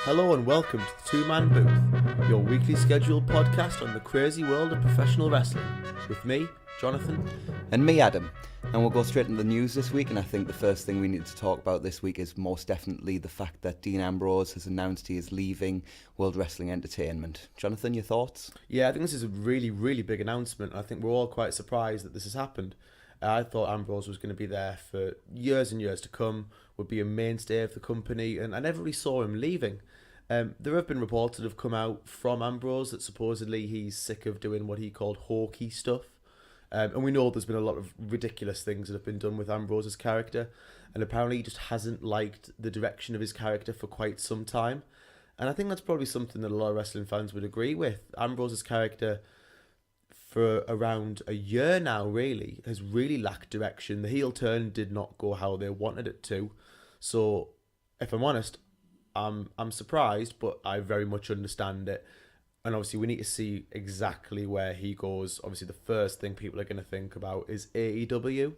Hello and welcome to the Two Man Booth, your weekly scheduled podcast on the crazy world of professional wrestling. With me, Jonathon. And me, Adam. And we'll go straight into the news this week, and I think the first thing we need to talk about this week is most definitely the fact that Dean Ambrose has announced he is leaving World Wrestling Entertainment. Jonathon, your thoughts? Yeah, I think this is a really, really big announcement. I think we're all quite surprised that this has happened. I thought Ambrose was going to be there for years and years to come, would be a mainstay of the company, and I never really saw him leaving. There have been reports that have come out from Ambrose that supposedly he's sick of doing what he called hawky stuff. And we know there's been a lot of ridiculous things that have been done with Ambrose's character, and apparently he just hasn't liked the direction of his character for quite some time. And I think that's probably something that a lot of wrestling fans would agree with. Ambrose's character, for around a year now, really, has really lacked direction. The heel turn did not go how they wanted it to. So, if I'm honest, I'm surprised, but I very much understand it. And obviously we need to see exactly where he goes. Obviously the first thing people are going to think about is AEW,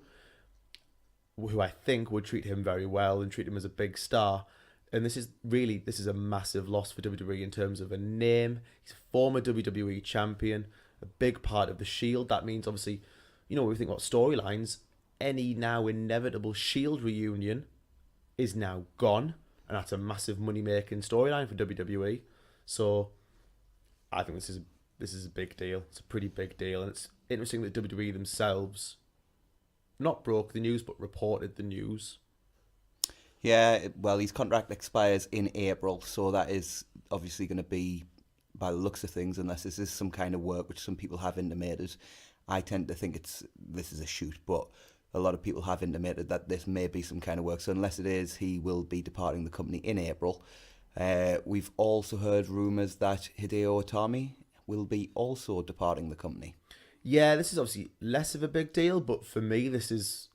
who I think would treat him very well and treat him as a big star. And this is a massive loss for WWE in terms of a name. He's a former WWE champion, a big part of the Shield. That means obviously, when we think about storylines, any now inevitable Shield reunion is now gone. And that's a massive money-making storyline for WWE. So I think this is a big deal. It's a pretty big deal. And it's interesting that WWE themselves not broke the news, but reported the news. Yeah, well, his contract expires in April, so that is obviously going to be, by the looks of things, unless this is some kind of work, which some people have intimated. I tend to think this is a shoot, but a lot of people have intimated that this may be some kind of work. So unless it is, he will be departing the company in April. We've also heard rumours that Hideo Itami will be also departing the company. Yeah, this is obviously less of a big deal, but for me, this is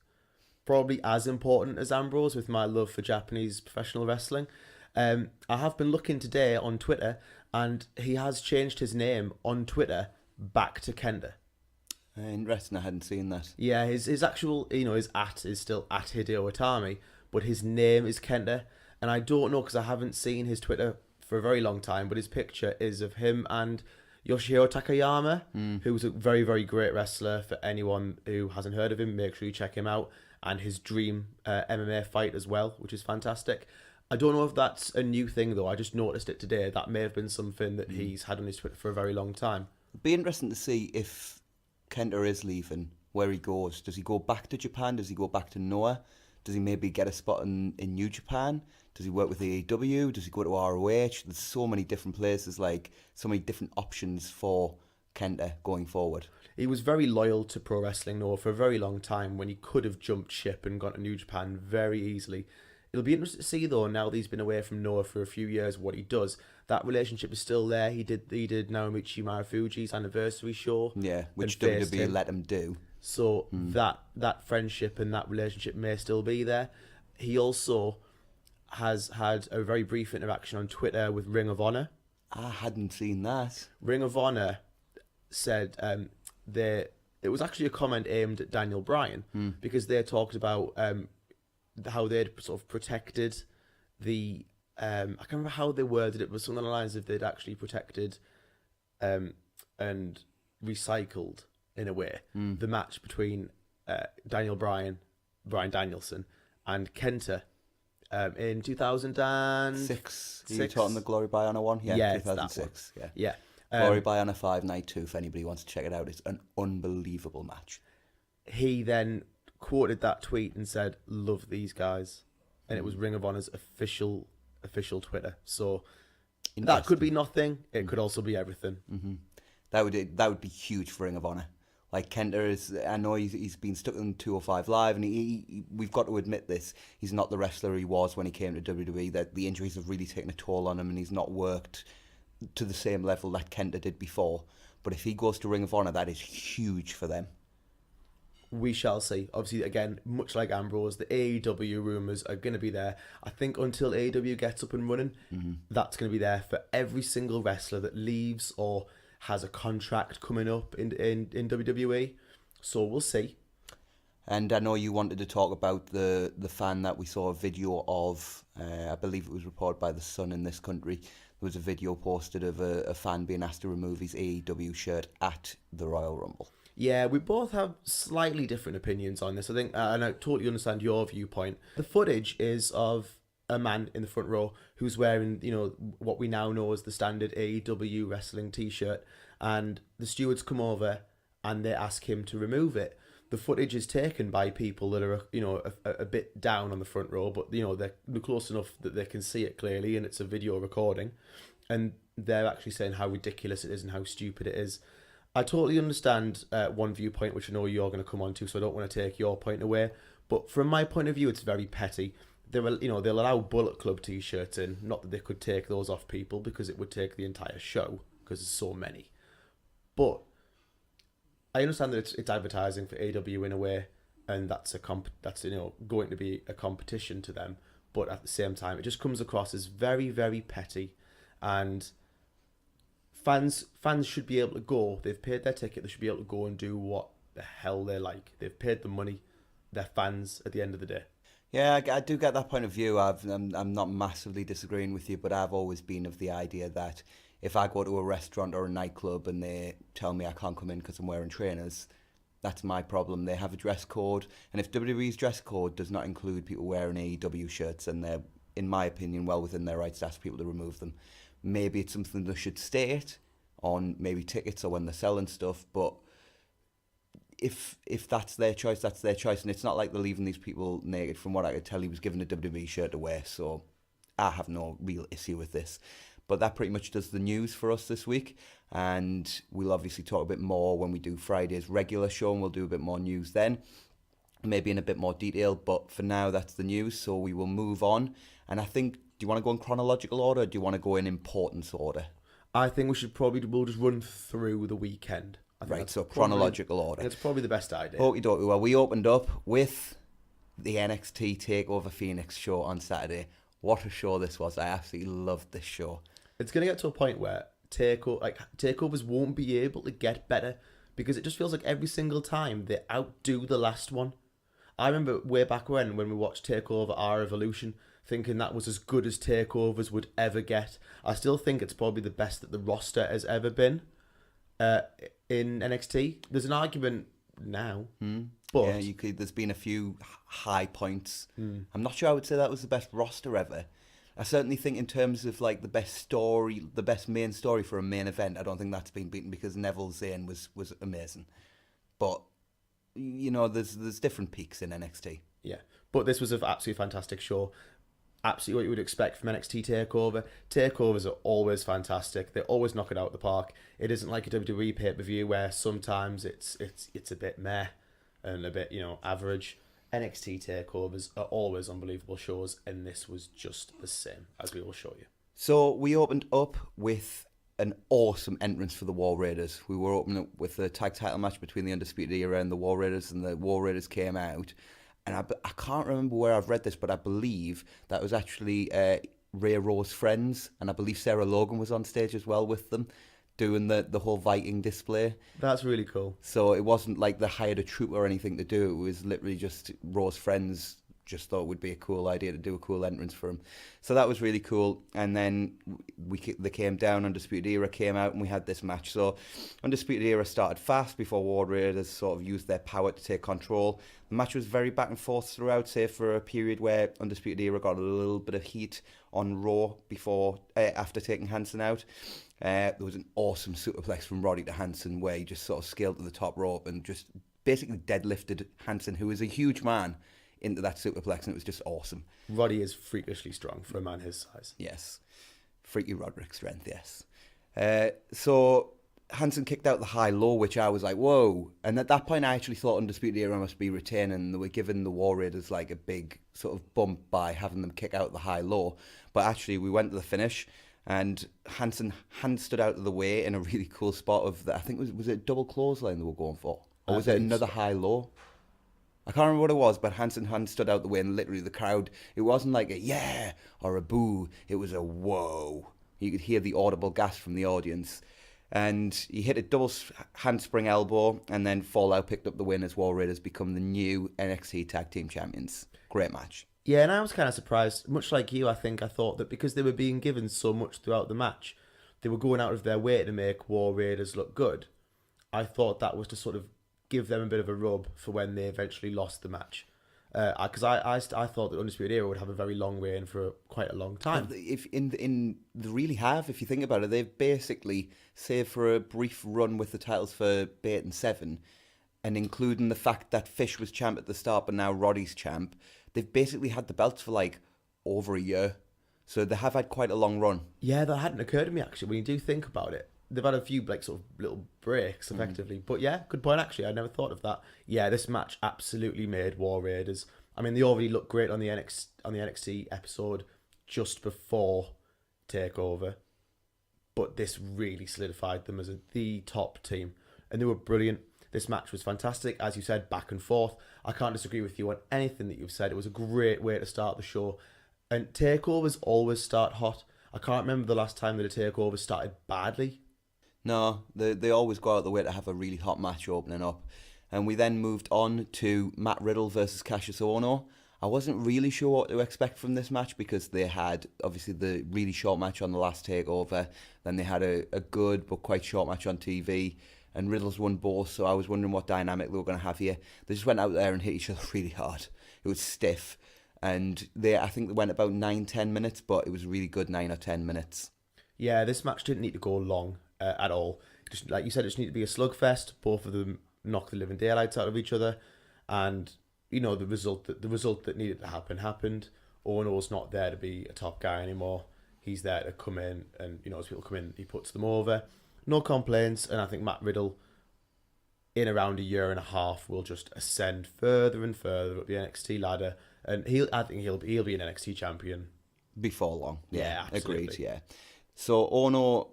probably as important as Ambrose with my love for Japanese professional wrestling. I have been looking today on Twitter, and he has changed his name on Twitter back to Kenta. Interesting, I hadn't seen that. Yeah, his actual, his @ is still @ Hideo Itami, but his name is Kenta. And I don't know because I haven't seen his Twitter for a very long time, but his picture is of him and Yoshihiro Takayama, who's a very, very great wrestler. For anyone who hasn't heard of him, make sure you check him out. And his dream MMA fight as well, which is fantastic. I don't know if that's a new thing, though. I just noticed it today. That may have been something that he's had on his Twitter for a very long time. It'd be interesting to see if Kenta is leaving, where he goes. Does he go back to Japan? Does he go back to Noah? Does he maybe get a spot in New Japan? Does he work with AEW? Does he go to ROH? There's so many different places, like so many different options for Kenta going forward. He was very loyal to pro wrestling, though, for a very long time when he could have jumped ship and gone to New Japan very easily. It'll be interesting to see, though, now that he's been away from Noah for a few years, what he does. That relationship is still there. He did Naomichi Marufuji's anniversary show. Yeah, which WWE let him do. So that friendship and that relationship may still be there. He also has had a very brief interaction on Twitter with Ring of Honor. I hadn't seen that. Ring of Honor said it was actually a comment aimed at Daniel Bryan because they talked about how they'd sort of protected the I can't remember how they worded it, but something along the lines of they'd actually protected and recycled in a way the match between Daniel Bryan, Bryan Danielson, and Kenta in 2006. Are you talking the Glory by Honor one? Yeah, 2006. Yeah. Glory by Honor 5 Night 2, if anybody wants to check it out. It's an unbelievable match. He then quoted that tweet and said, "Love these guys," and it was Ring of Honor's official Twitter. So that could be nothing. It could also be everything. Mm-hmm. That would be huge for Ring of Honor. Like Kenta is, I know he's been stuck in 205 Live, and we've got to admit this. He's not the wrestler he was when he came to WWE. That the injuries have really taken a toll on him, and he's not worked to the same level that Kenta did before. But if he goes to Ring of Honor, that is huge for them. We shall see. Obviously, again, much like Ambrose, the AEW rumours are going to be there. I think until AEW gets up and running, that's going to be there for every single wrestler that leaves or has a contract coming up in WWE. So we'll see. And I know you wanted to talk about the fan that we saw a video of. I believe it was reported by The Sun in this country. There was a video posted of a fan being asked to remove his AEW shirt at the Royal Rumble. Yeah, we both have slightly different opinions on this. I think, and I totally understand your viewpoint. The footage is of a man in the front row who's wearing, what we now know as the standard AEW wrestling t-shirt, and the stewards come over and they ask him to remove it. The footage is taken by people that are, a bit down on the front row, but, they're close enough that they can see it clearly, and it's a video recording, and they're actually saying how ridiculous it is and how stupid it is. I totally understand one viewpoint, which I know you're going to come on to, so I don't want to take your point away. But from my point of view, it's very petty. They'll allow Bullet Club t-shirts in. Not that they could take those off people, because it would take the entire show, because there's so many. But I understand that it's advertising for AEW in a way, and that's going to be a competition to them. But at the same time, it just comes across as very, very petty, and fans should be able to go. They've paid their ticket. They should be able to go and do what the hell they like. They've paid the money. They're fans at the end of the day. Yeah, I do get that point of view. I'm not massively disagreeing with you, but I've always been of the idea that if I go to a restaurant or a nightclub and they tell me I can't come in because I'm wearing trainers, that's my problem. They have a dress code, and if WWE's dress code does not include people wearing AEW shirts, then they're, in my opinion, well within their rights to ask people to remove them. Maybe it's something they should state on maybe tickets or when they're selling stuff, but if that's their choice, that's their choice, and it's not like they're leaving these people naked. From what I could tell, he was given a WWE shirt to wear, so I have no real issue with this. But that pretty much does the news for us this week, and we'll obviously talk a bit more when we do Friday's regular show, and we'll do a bit more news then, maybe in a bit more detail, but for now that's the news, so we will move on. And I think, do you want to go in chronological order, or do you want to go in importance order? I think we'll just run through the weekend. Right, so chronological order. It's probably the best idea. Okie dokie. Well, we opened up with the NXT Takeover Phoenix show on Saturday. What a show this was. I absolutely loved this show. It's going to get to a point where takeovers won't be able to get better, because it just feels like every single time they outdo the last one. I remember way back when we watched Takeover Our Evolution, thinking that was as good as takeovers would ever get. I still think it's probably the best that the roster has ever been in NXT. There's an argument now, but yeah, there's been a few high points. I'm not sure I would say that was the best roster ever. I certainly think in terms of like the best story, the best main story for a main event, I don't think that's been beaten, because Neville Zayn was amazing. But there's different peaks in NXT. Yeah, but this was an absolutely fantastic show. Absolutely what you would expect from NXT Takeover. Takeovers are always fantastic. They always knock it out of the park. It isn't like a WWE pay-per-view where sometimes it's a bit meh and a bit average. NXT Takeovers are always unbelievable shows, and this was just the same, as we will show you. So we opened up with an awesome entrance for the War Raiders. We were opening up with a tag title match between the Undisputed Era and the War Raiders, and the War Raiders came out. And I can't remember where I've read this, but I believe that was actually Ray Rowe's friends, and I believe Sarah Logan was on stage as well with them, doing the whole Viking display. That's really cool. So it wasn't like they hired a troupe or anything to do it. It was literally just Rowe's friends just thought it would be a cool idea to do a cool entrance for him. So that was really cool. And then they came down, Undisputed Era came out, and we had this match. So Undisputed Era started fast before War Raiders sort of used their power to take control. The match was very back and forth throughout, save for a period where Undisputed Era got a little bit of heat on Raw after taking Hansen out. There was an awesome superplex from Roddy to Hansen where he just sort of scaled to the top rope and just basically deadlifted Hansen, who is a huge man, into that superplex, and it was just awesome. Roddy is freakishly strong for a man his size. Yes. Freaky Roderick strength, yes. So Hansen kicked out the high-low, which I was like, whoa. And at that point, I actually thought Undisputed Era must be retaining, and they were giving the War Raiders like a big sort of bump by having them kick out the high-low. But actually, we went to the finish, and Hansen hand stood out of the way in a really cool spot of, I think, was it a double clothesline they were going for? Or was it another high-low? I can't remember what it was, but Hansen Hand stood out the way, and literally the crowd, it wasn't like a yeah or a boo, it was a whoa. You could hear the audible gasp from the audience. And he hit a double handspring elbow, and then Fallout picked up the win as War Raiders become the new NXT Tag Team Champions. Great match. Yeah, and I was kind of surprised. Much like you, I thought that because they were being given so much throughout the match, they were going out of their way to make War Raiders look good. I thought that was to sort of give them a bit of a rub for when they eventually lost the match. Because I thought that Undisputed Era would have a very long reign for quite a long time. If they really have, if you think about it, they've basically, save for a brief run with the titles for Bait and Seven, and including the fact that Fish was champ at the start, but now Roddy's champ, they've basically had the belts for like over a year. So they have had quite a long run. Yeah, that hadn't occurred to me actually. When you do think about it, they've had a few like sort of little breaks effectively. But yeah, good point actually. I never thought of that. Yeah, this match absolutely made War Raiders. I mean, they already looked great on the NXT episode just before Takeover, but this really solidified them as the top team, and they were brilliant. This match was fantastic, as you said, back and forth. I can't disagree with you on anything that you've said. It was a great way to start the show, and takeovers always start hot. I can't remember the last time that a takeover started badly. No, they always go out of the way to have a really hot match opening up. And we then moved on to Matt Riddle versus Cassius Ohno. I wasn't really sure what to expect from this match because they had, obviously, the really short match on the last takeover. Then they had a good but quite short match on TV. And Riddle's won both, so I was wondering what dynamic they were going to have here. They just went out there and hit each other really hard. It was stiff. And I think they went about 9-10 minutes, but it was really good 9 or 10 minutes. Yeah, this match didn't need to go long at all. Just like you said, it just needed to be a slugfest. Both of them knock the living daylights out of each other, and you know the result that needed to happen happened. Ohno's not there to be a top guy anymore. He's there to come in, and you know as people come in, he puts them over. No complaints, and I think Matt Riddle, in around a year and a half, will just ascend further and further up the NXT ladder, and I think he'll be an NXT champion before long. Yeah, absolutely. Agreed. Yeah. So Ohno,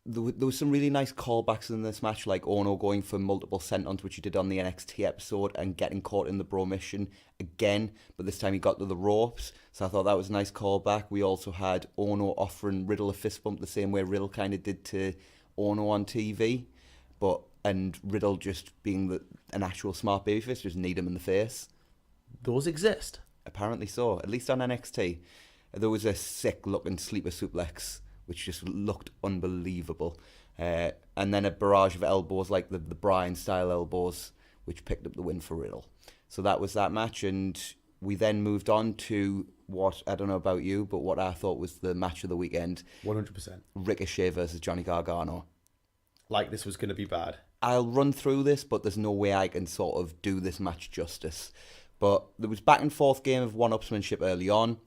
there was some really nice callbacks in this match, like Ohno going for multiple sentons, which he did on the NXT episode, and getting caught in the bro mission again, but this time he got to the ropes, so I thought that was a nice callback. We also had Ohno offering Riddle a fist bump the same way Riddle kind of did to Ohno on TV, and Riddle just being an actual smart babyface, just need him in the face. Those exist? Apparently so, at least on NXT. There was a sick-looking sleeper suplex, which just looked unbelievable. And then a barrage of elbows, like the Bryan-style elbows, which picked up the win for Riddle. So that was that match, and we then moved on to what, I don't know about you, but what I thought was the match of the weekend. 100%. Ricochet versus Johnny Gargano. Like this was going to be bad. I'll run through this, but there's no way I can sort of do this match justice. But there was back and forth game of one-upsmanship early on.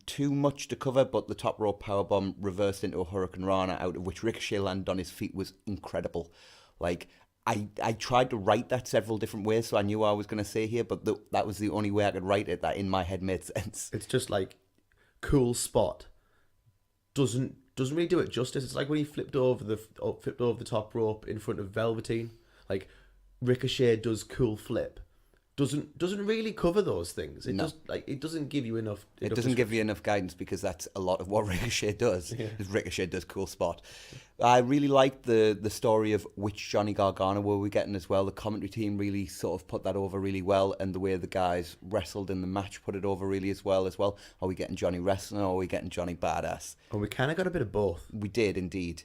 Too much to cover, but the top rope powerbomb reversed into a Hurricane Rana, out of which Ricochet landed on his feet, was incredible. Like, I tried to write that several different ways, so I knew what I was going to say here, but that was the only way I could write it that in my head made sense. It's just like, cool spot. Doesn't really do it justice. It's like when he flipped over the top rope in front of Velveteen. Like, Ricochet does cool flip. Doesn't really cover those things. It doesn't give you enough. It doesn't give you enough guidance, because that's a lot of what Ricochet does. Yeah. Is Ricochet does cool spot. I really liked the story of which Johnny Gargano were we getting as well. The commentary team really sort of put that over really well, and the way the guys wrestled in the match put it over really as well. Are we getting Johnny wrestling, or are we getting Johnny badass? And we kind of got a bit of both. We did indeed.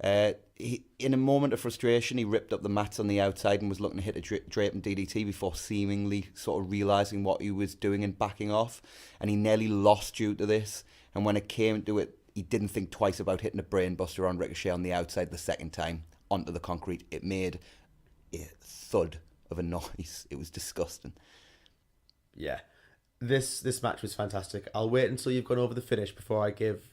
In a moment of frustration, he ripped up the mats on the outside and was looking to hit a drape and DDT before seemingly sort of realising what he was doing and backing off. And he nearly lost due to this. And when it came to it, he didn't think twice about hitting a brainbuster on Ricochet on the outside the second time onto the concrete. It made a thud of a noise. It was disgusting. Yeah. This match was fantastic. I'll wait until you've gone over the finish before I give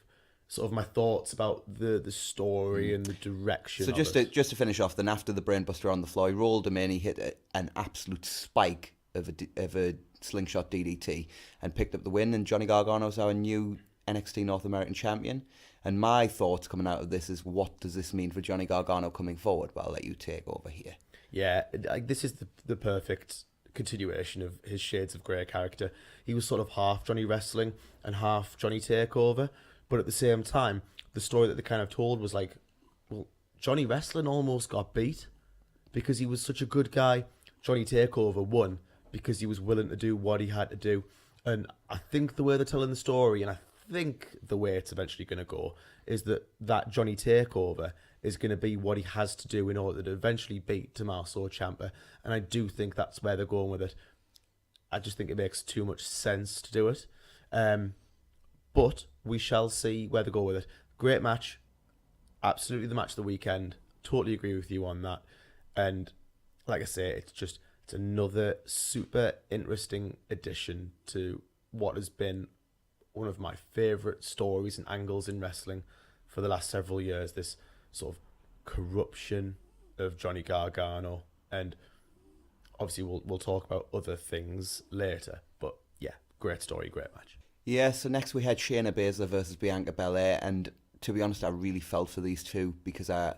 sort of my thoughts about the story and the direction. So just to finish off, then after the brainbuster on the floor, he rolled him in. He hit an absolute spike of a slingshot DDT and picked up the win. And Johnny Gargano's our new NXT North American champion. And my thoughts coming out of this is, what does this mean for Johnny Gargano coming forward? But I'll let you take over here. Yeah, this is the perfect continuation of his Shades of Grey character. He was sort of half Johnny Wrestling and half Johnny Takeover, but at the same time, the story that they kind of told was like, well, Johnny Wrestling almost got beat because he was such a good guy. Johnny Takeover won because he was willing to do what he had to do. And I think the way they're telling the story, and I think the way it's eventually going to go, is that Johnny Takeover is going to be what he has to do in order to eventually beat Tommaso Ciampa. And I do think that's where they're going with it. I just think it makes too much sense to do it. But we shall see where they go with it. Great match. Absolutely the match of the weekend. Totally agree with you on that. And like I say, it's another super interesting addition to what has been one of my favourite stories and angles in wrestling for the last several years. This sort of corruption of Johnny Gargano. And obviously we'll talk about other things later. But yeah, great story, great match. Yeah, so next we had Shayna Baszler versus Bianca Belair, and to be honest, I really felt for these two because I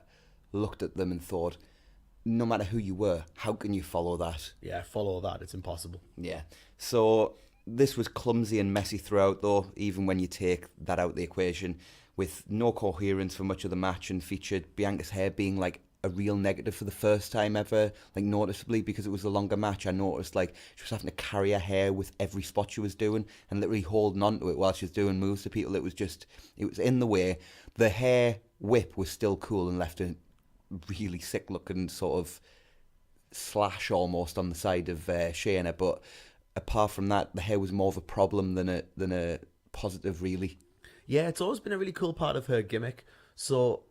looked at them and thought, no matter who you were, how can you follow that? Yeah, follow that. It's impossible. Yeah. So this was clumsy and messy throughout, though, even when you take that out of the equation, with no coherence for much of the match, and featured Bianca's hair being like a real negative for the first time ever, like noticeably, because it was a longer match. I noticed like she was having to carry her hair with every spot she was doing and literally holding on to it while she was doing moves to people. It was in the way. The hair whip was still cool and left a really sick looking sort of slash almost on the side of Shayna, but apart from that, the hair was more of a problem than a positive, really. Yeah, it's always been a really cool part of her gimmick. So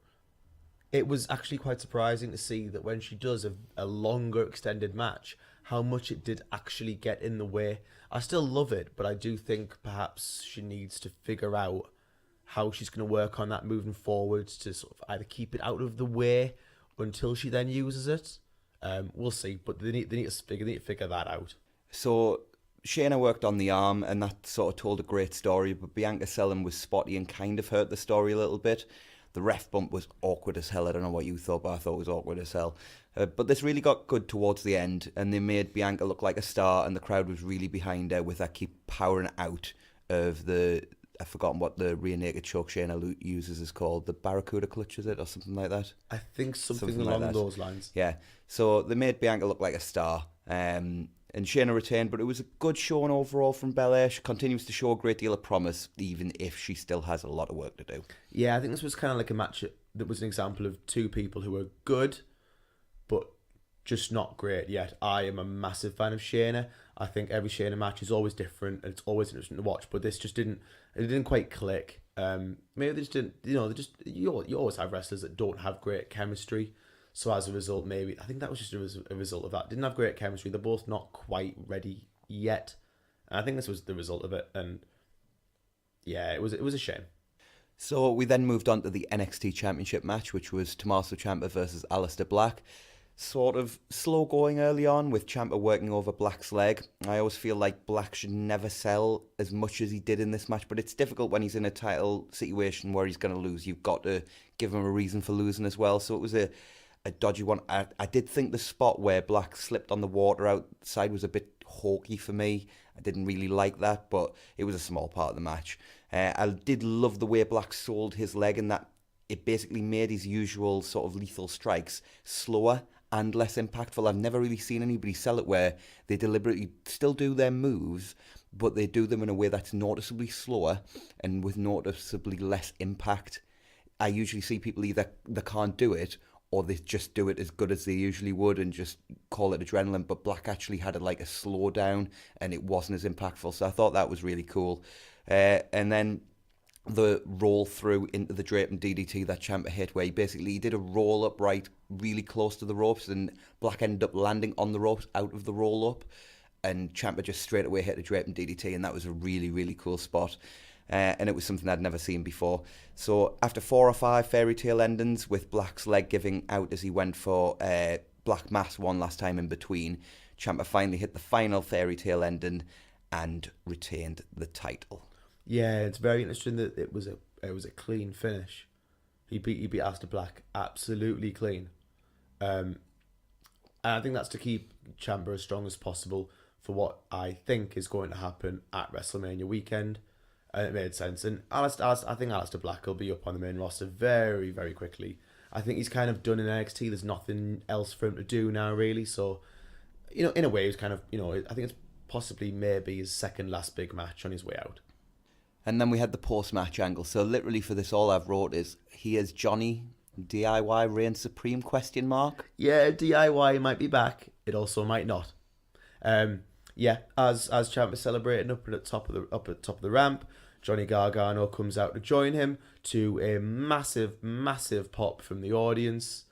it was actually quite surprising to see that when she does a longer extended match, how much it did actually get in the way. I still love it, but I do think perhaps she needs to figure out how she's going to work on that moving forward to sort of either keep it out of the way until she then uses it. We'll see, but they need to figure that out. So Shayna worked on the arm, and that sort of told a great story, but Bianca's selling was spotty and kind of hurt the story a little bit. The ref bump was awkward as hell. I don't know what you thought, but I thought it was awkward as hell. But this really got good towards the end, and they made Bianca look like a star, and the crowd was really behind her with her keep powering out of the... I've forgotten what the rear naked choke Shayna uses is called. The Barracuda clutch, is it? Or something like that? I think something along like those lines. Yeah. So they made Bianca look like a star. And Shayna retained, but it was a good showing overall from Belair. She continues to show a great deal of promise, even if she still has a lot of work to do. Yeah, I think this was kind of like a match that was an example of two people who were good, but just not great yet. I am a massive fan of Shayna. I think every Shayna match is always different, and it's always interesting to watch, but this just didn't quite click. Maybe they just didn't, you always have wrestlers that don't have great chemistry. So as a result, maybe, I think that was just a result of that. Didn't have great chemistry. They're both not quite ready yet. And I think this was the result of it. And yeah, it was a shame. So we then moved on to the NXT Championship match, which was Tommaso Ciampa versus Aleister Black. Sort of slow going early on with Ciampa working over Black's leg. I always feel like Black should never sell as much as he did in this match, but it's difficult when he's in a title situation where he's going to lose. You've got to give him a reason for losing as well. So it was a dodgy one. I did think the spot where Black slipped on the water outside was a bit hawky for me. I didn't really like that, but it was a small part of the match. I did love the way Black sold his leg, and that it basically made his usual sort of lethal strikes slower and less impactful. I've never really seen anybody sell it where they deliberately still do their moves, but they do them in a way that's noticeably slower and with noticeably less impact. I usually see people either they can't do it or they just do it as good as they usually would and just call it adrenaline, but Black actually had a slow down and it wasn't as impactful, so I thought that was really cool. And then the roll through into the drape and DDT that Ciampa hit, where he did a roll up right really close to the ropes, and Black ended up landing on the ropes out of the roll up, and Ciampa just straight away hit a drape and DDT, and that was a really, really cool spot. And it was something I'd never seen before. So after 4 or 5 fairy tale endings with Black's leg giving out as he went for Black Mass one last time in between, Ciampa finally hit the final fairy tale ending and retained the title. Yeah, it's very interesting that it was a clean finish. He beat Aleister Black absolutely clean, and I think that's to keep Ciampa as strong as possible for what I think is going to happen at WrestleMania weekend. And it made sense. And I think Aleister Black will be up on the main roster very, very quickly. I think he's kind of done in NXT. There's nothing else for him to do now, really. So, in a way, he's kind of, I think it's possibly maybe his second last big match on his way out. And then we had the post-match angle. So literally for this, all I've wrote is, here's Johnny, DIY reign supreme, ? Yeah, DIY might be back. It also might not. Yeah, as Ciampa is celebrating up at the top of the ramp, Johnny Gargano comes out to join him, to a massive, massive pop from the audience,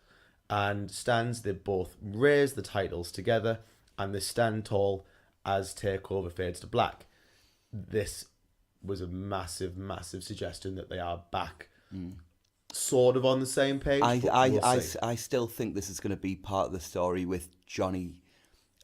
and stands. They both raise the titles together, and they stand tall as Takeover fades to black. This was a massive, massive suggestion that they are back, sort of on the same page. I still think this is going to be part of the story with Johnny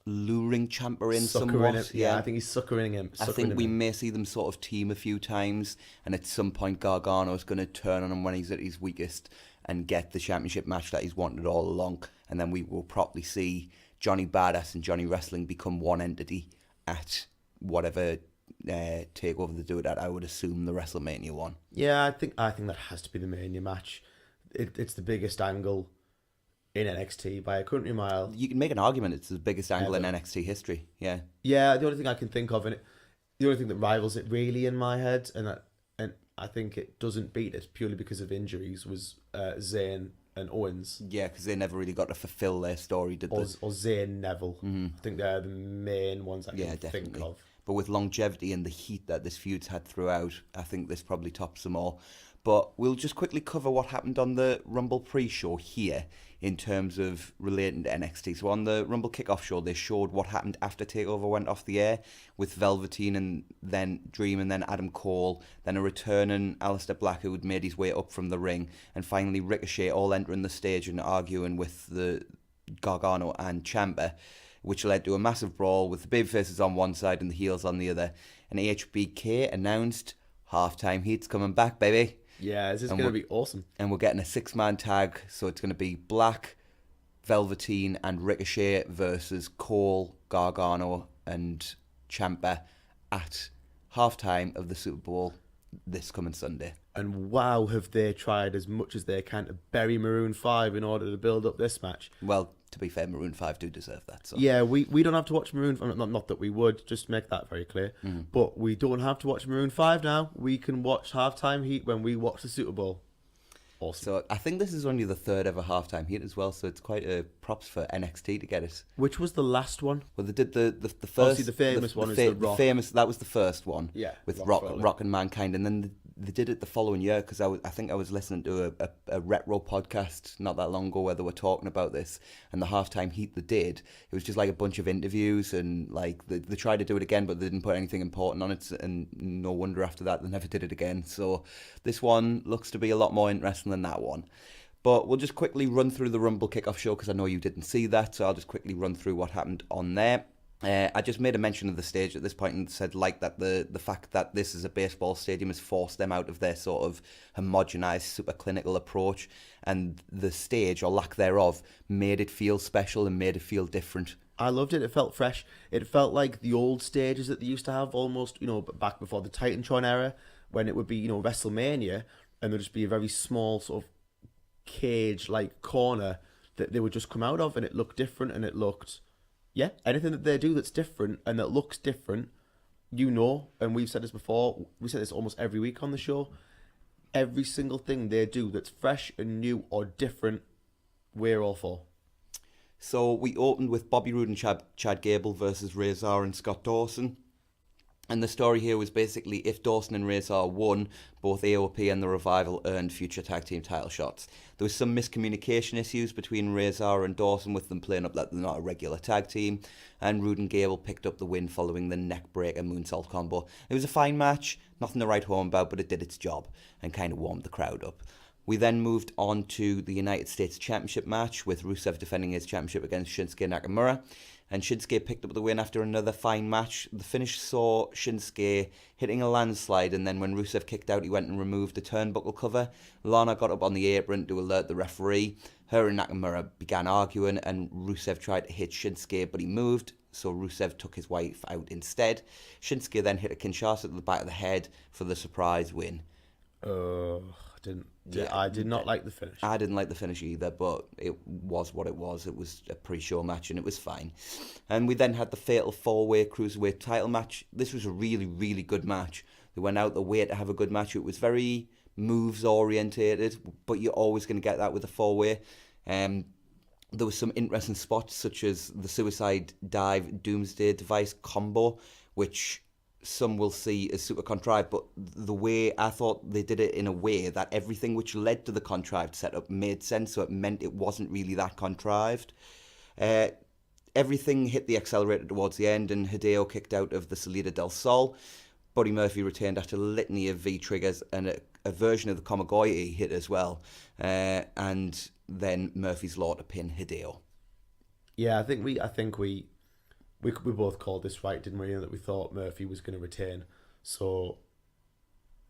luring Ciampa in somewhat. Yeah, I think he's suckering him. I think we may see them sort of team a few times, and at some point Gargano's going to turn on him when he's at his weakest and get the championship match that he's wanted all along, and then we will probably see Johnny Badass and Johnny Wrestling become one entity at whatever takeover they do it at. I would assume the WrestleMania one. Yeah, I think that has to be the Mania match. It's the biggest angle in NXT by a country mile. You can make an argument it's the biggest angle in NXT history. Yeah. Yeah, the only thing I can think of, and the only thing that rivals it really in my head, and I think it doesn't beat it purely because of injuries, was Zayn and Owens. Yeah, because they never really got to fulfill their story, did they? Or Zayn Neville. Mm-hmm. I think they're the main ones I can think of. But with longevity and the heat that this feud's had throughout, I think this probably tops them all. But we'll just quickly cover what happened on the Rumble pre-show here in terms of relating to NXT. So on the Rumble kickoff show, they showed what happened after TakeOver went off the air with Velveteen and then Dream and then Adam Cole, then a returning Aleister Black who had made his way up from the ring, and finally Ricochet all entering the stage and arguing with the Gargano and Ciampa, which led to a massive brawl with the babyfaces on one side and the heels on the other. And HBK announced halftime heat's coming back, baby. Yeah, this is going to be awesome. And we're getting a 6-man tag, so it's going to be Black, Velveteen and Ricochet versus Cole, Gargano and Ciampa at halftime of the Super Bowl this coming Sunday. And wow, have they tried as much as they can to bury Maroon 5 in order to build up this match. Well, to be fair, Maroon 5 do deserve that. So. Yeah, we don't have to watch Maroon 5. Not that we would, just to make that very clear. But we don't have to watch Maroon 5 now. We can watch Halftime Heat when we watch the Super Bowl. Awesome. So I think this is only the third ever Halftime Heat as well, so it's quite a props for NXT to get it. Which was the last one? Well, they did the first... Obviously the famous one is The Rock. That was the first one. Yeah. With Rock and Mankind, and then they did it the following year, because I think I was listening to a retro podcast not that long ago where they were talking about this, and the Halftime Heat they did, it was just like a bunch of interviews, and like they tried to do it again, but they didn't put anything important on it, and no wonder after that they never did it again. So this one looks to be a lot more interesting than that one. But we'll just quickly run through the Rumble kickoff show, because I know you didn't see that, so I'll just quickly run through what happened on there. I just made a mention of the stage at this point and said that the fact that this is a baseball stadium has forced them out of their sort of homogenized, super clinical approach, and the stage, or lack thereof, made it feel special and made it feel different. I loved it. It felt fresh. It felt like the old stages that they used to have, almost, back before the Titantron era, when it would be, WrestleMania, and there'd just be a very small sort of cage-like corner that they would just come out of, and it looked different, and it looked... Yeah, anything that they do that's different and that looks different, and we've said this before, we said this almost every week on the show, every single thing they do that's fresh and new or different, we're all for. So we opened with Bobby Roode and Chad Gable versus Razor and Scott Dawson. And the story here was basically if Dawson and Razor won, both AOP and The Revival earned future tag team title shots. There was some miscommunication issues between Razor and Dawson, with them playing up that they're not a regular tag team, and Roode and Gable picked up the win following the neckbreaker moonsault combo. It was a fine match, nothing to write home about, but it did its job and kind of warmed the crowd up. We then moved on to the United States Championship match, with Rusev defending his championship against Shinsuke Nakamura. And Shinsuke picked up the win after another fine match. The finish saw Shinsuke hitting a landslide, and then when Rusev kicked out, he went and removed the turnbuckle cover. Lana got up on the apron to alert the referee. Her and Nakamura began arguing, and Rusev tried to hit Shinsuke, but he moved, so Rusev took his wife out instead. Shinsuke then hit a Kinshasa to the back of the head for the surprise win. I did not like the finish. I didn't like the finish either, but it was what it was. It was a pre-show match and it was fine. And we then had the fatal four-way cruiserweight title match. This was a really, really good match. They went out the way to have a good match. It was very moves orientated, but you're always going to get that with a four-way. There was some interesting spots such as the suicide dive doomsday device combo, which some will see as super contrived, but the way I thought they did it in a way that everything which led to the contrived setup made sense, so it meant it wasn't really that contrived. Everything hit the accelerator towards the end, and Hideo kicked out of the Salida del Sol. Buddy Murphy returned after a litany of V-triggers, and a version of the Komagoye hit as well. And then Murphy's Law to pin Hideo. Yeah, I think we both called this right, didn't we? That we thought Murphy was going to retain. So,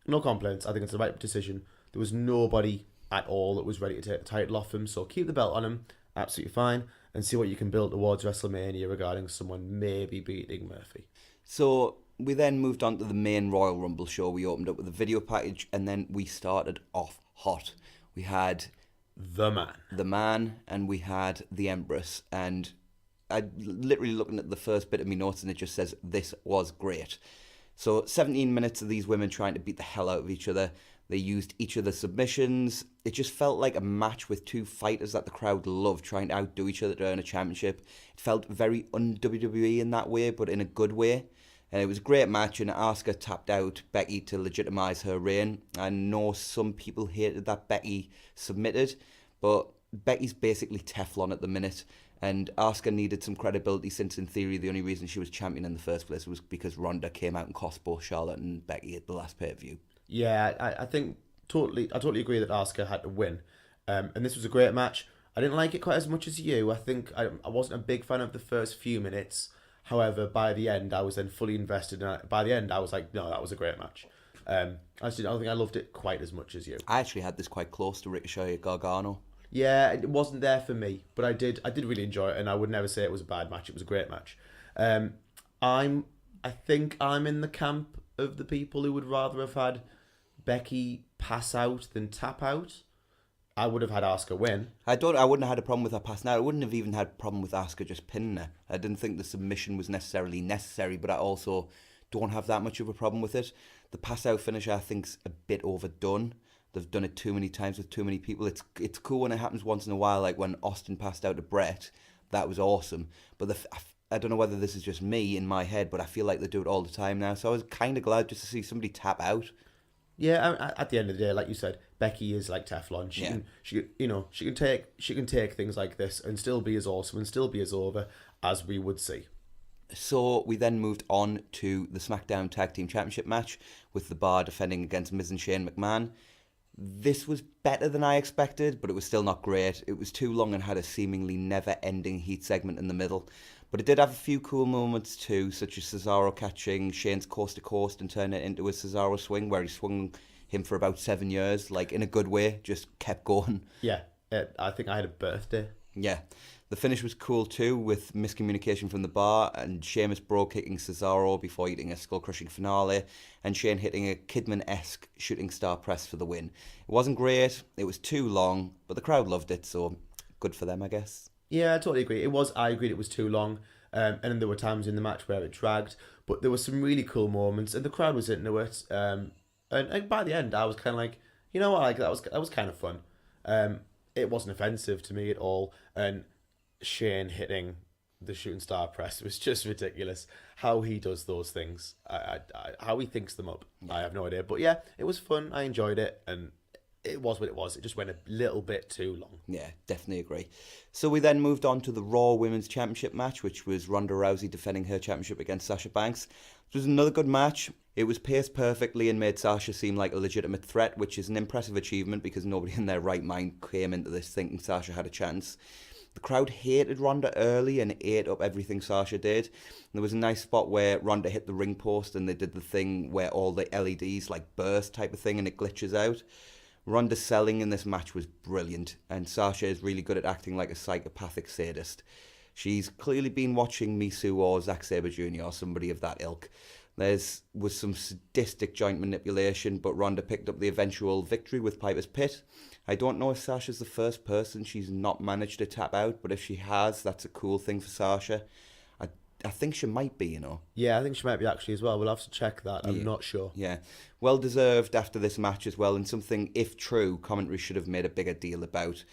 no complaints. I think it's the right decision. There was nobody at all that was ready to take the title off him. So keep the belt on him, absolutely fine, and see what you can build towards WrestleMania regarding someone maybe beating Murphy. So we then moved on to the main Royal Rumble show. We opened up with a video package, and then we started off hot. We had The Man, and we had the Empress, and I literally looking at the first bit of my notes and it just says, this was great. So 17 minutes of these women trying to beat the hell out of each other. They used each other's submissions. It just felt like a match with two fighters that the crowd loved, trying to outdo each other to earn a championship. It felt very un-WWE in that way, but in a good way. And it was a great match, and Asuka tapped out Becky to legitimise her reign. I know some people hated that Becky submitted, but Becky's basically Teflon at the minute. And Asuka needed some credibility since, in theory, the only reason she was champion in the first place was because Ronda came out and cost both Charlotte and Becky at the last pay-per-view. Yeah, I totally agree that Asuka had to win. And this was a great match. I didn't like it quite as much as you. I think I wasn't a big fan of the first few minutes. However, by the end, I was then fully invested. And by the end, I was like, no, that was a great match. I don't think I loved it quite as much as you. I actually had this quite close to Ricochet Gargano. Yeah, it wasn't there for me, but I did really enjoy it, and I would never say it was a bad match. It was a great match. I think I'm in the camp of the people who would rather have had Becky pass out than tap out. I would have had Asuka win. I wouldn't have had a problem with her passing out. I wouldn't have even had a problem with Asuka just pinning her. I didn't think the submission was necessarily necessary, but I also don't have that much of a problem with it. The pass out finish I think's a bit overdone. They've done it too many times with too many people. It's cool when it happens once in a while, like when Austin passed out to Brett. That was awesome. But I don't know whether this is just me in my head, but I feel like they do it all the time now. So I was kind of glad just to see somebody tap out. Yeah, at the end of the day, like you said, Becky is like Teflon. She can take things like this and still be as awesome and still be as over as we would see. So we then moved on to the SmackDown Tag Team Championship match with The Bar defending against Miz and Shane McMahon. This was better than I expected, but it was still not great. It was too long and had a seemingly never-ending heat segment in the middle. But it did have a few cool moments too, such as Cesaro catching Shane's coast-to-coast and turning it into a Cesaro swing, where he swung him for about 7 years, like in a good way, just kept going. Yeah, I think I had a birthday. Yeah. The finish was cool too, with miscommunication from The Bar and Sheamus bro kicking Cesaro before hitting a skull-crushing finale, and Shane hitting a Kidman-esque shooting star press for the win. It wasn't great, it was too long, but the crowd loved it, so good for them, I guess. Yeah, I totally agree. I agreed it was too long, and then there were times in the match where it dragged, but there were some really cool moments, and the crowd was into it. And by the end, I was kind of like, you know what, like that was kind of fun. It wasn't offensive to me at all, and Shane hitting the shooting star press was just ridiculous. How he does those things, how he thinks them up, I have no idea. But yeah, it was fun. I enjoyed it, and it was what it was. It just went a little bit too long. Yeah, definitely agree. So we then moved on to the Raw Women's Championship match, which was Ronda Rousey defending her championship against Sasha Banks. It was another good match. It was paced perfectly and made Sasha seem like a legitimate threat, which is an impressive achievement because nobody in their right mind came into this thinking Sasha had a chance. The crowd hated Ronda early and ate up everything Sasha did. And there was a nice spot where Ronda hit the ring post and they did the thing where all the LEDs like burst type of thing and it glitches out. Ronda's selling in this match was brilliant, and Sasha is really good at acting like a psychopathic sadist. She's clearly been watching Misu or Zack Sabre Jr. or somebody of that ilk. Was some sadistic joint manipulation, but Ronda picked up the eventual victory with Piper's Pit. I don't know if Sasha's the first person she's not managed to tap out, but if she has, that's a cool thing for Sasha. I think she might be, Yeah, I think she might be actually as well. We'll have to check that. I'm not sure. Yeah. Well deserved after this match as well, and something, if true, commentary should have made a bigger deal about.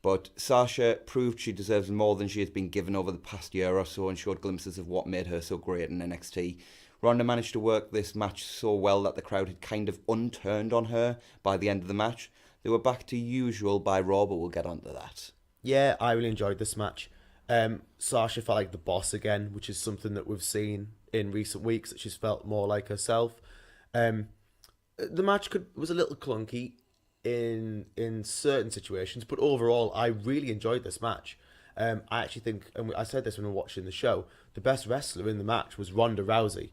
But Sasha proved she deserves more than she has been given over the past year or so and showed glimpses of what made her so great in NXT. Ronda managed to work this match so well that the crowd had kind of unturned on her by the end of the match. They were back to usual by Raw, but we'll get onto that. Yeah, I really enjoyed this match. Sasha felt like the boss again, which is something that we've seen in recent weeks, that she's felt more like herself. The match was a little clunky in certain situations, but overall, I really enjoyed this match. I actually think, and I said this when we were watching the show, the best wrestler in the match was Ronda Rousey.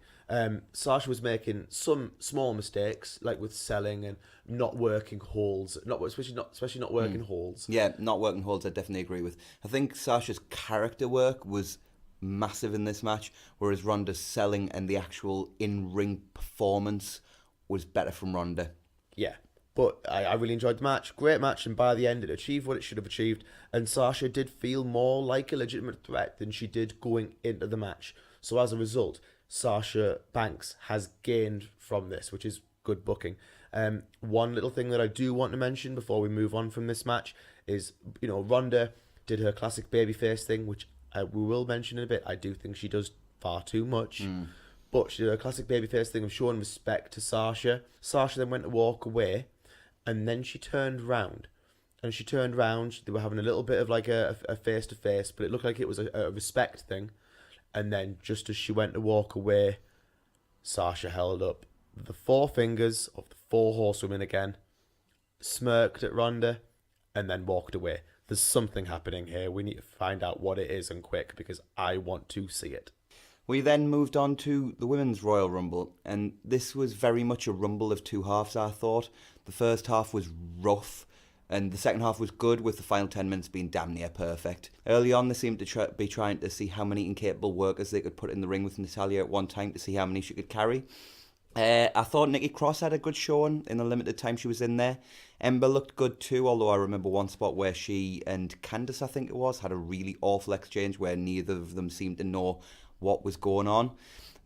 Sasha was making some small mistakes, like with selling and not working holds, especially not working holds. Yeah, not working holds, I definitely agree with. I think Sasha's character work was massive in this match, whereas Ronda's selling and the actual in-ring performance was better from Ronda. Yeah. But I really enjoyed the match. Great match, and by the end it achieved what it should have achieved. And Sasha did feel more like a legitimate threat than she did going into the match. So as a result, Sasha Banks has gained from this, which is good booking. One little thing that I do want to mention before we move on from this match is, Ronda did her classic babyface thing, which we will mention in a bit. I do think she does far too much. But she did her classic babyface thing of showing respect to Sasha. Sasha then went to walk away. And then she turned round. And she turned round. They were having a little bit of like a face-to-face, but it looked like it was a respect thing. And then just as she went to walk away, Sasha held up the four fingers of the four horsewomen again, smirked at Ronda, and then walked away. There's something happening here. We need to find out what it is and quick, because I want to see it. We then moved on to the Women's Royal Rumble, and this was very much a rumble of two halves, I thought. The first half was rough, and the second half was good, with the final 10 minutes being damn near perfect. Early on, they seemed to be trying to see how many incapable workers they could put in the ring with Natalya at one time to see how many she could carry. I thought Nikki Cross had a good showing in the limited time she was in there. Ember looked good too, although I remember one spot where she and Candice, I think it was, had a really awful exchange where neither of them seemed to know what was going on.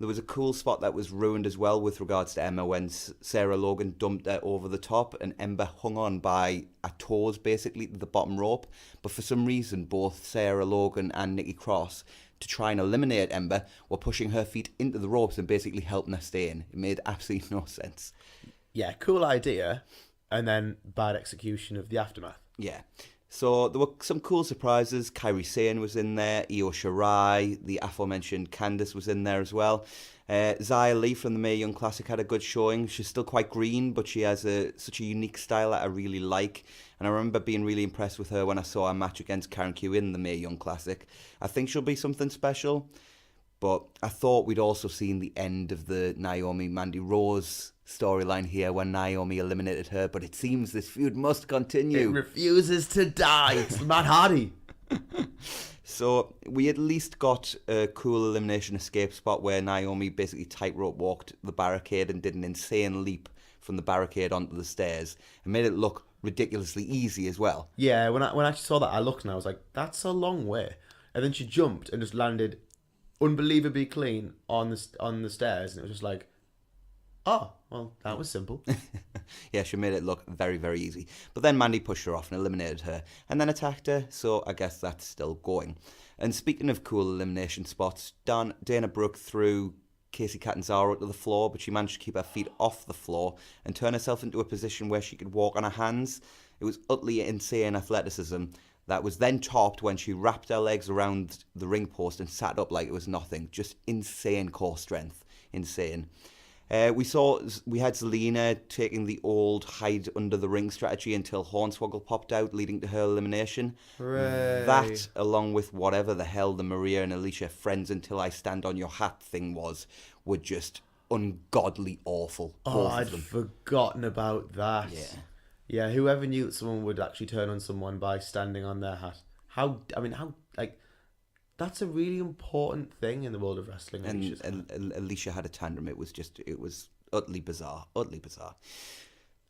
There was a cool spot that was ruined as well with regards to Emma when Sarah Logan dumped her over the top and Ember hung on by her toes basically to the bottom rope. But for some reason, both Sarah Logan and Nikki Cross, to try and eliminate Ember, were pushing her feet into the ropes and basically helping her stay in. It made absolutely no sense. Yeah, cool idea, and then bad execution of the aftermath. Yeah. So there were some cool surprises. Kairi Sane was in there, Io Shirai, the aforementioned Candice was in there as well. Xia Li from the Mae Young Classic had a good showing. She's still quite green, but she has such a unique style that I really like. And I remember being really impressed with her when I saw her match against Karen Q in the Mae Young Classic. I think she'll be something special. But I thought we'd also seen the end of the Naomi-Mandy Rose storyline here when Naomi eliminated her, but it seems this feud must continue. It refuses to die. It's Matt Hardy. So we at least got a cool elimination escape spot where Naomi basically tightrope walked the barricade and did an insane leap from the barricade onto the stairs and made it look ridiculously easy as well. Yeah, when I actually saw that, I looked and I was like, that's a long way. And then she jumped and just landed unbelievably clean on the stairs, and it was just like, oh, well, that was simple. Yeah, she made it look very, very easy. But then Mandy pushed her off and eliminated her, and then attacked her, so I guess that's still going. And speaking of cool elimination spots, Dana Brooke threw Kacy Catanzaro to the floor, but she managed to keep her feet off the floor and turn herself into a position where she could walk on her hands. It was utterly insane athleticism. That was then topped when she wrapped her legs around the ring post and sat up like it was nothing. Just insane core strength. Insane. We had Zelina taking the old hide under the ring strategy until Hornswoggle popped out, leading to her elimination. Hooray. That, along with whatever the hell the Maria and Alicia friends until I stand on your hat thing was, were just ungodly awful. Oh, I'd forgotten about that. Yeah. Yeah, whoever knew that someone would actually turn on someone by standing on their hat? How, like, that's a really important thing in the world of wrestling. And Alicia had a tantrum. It was utterly bizarre, utterly bizarre.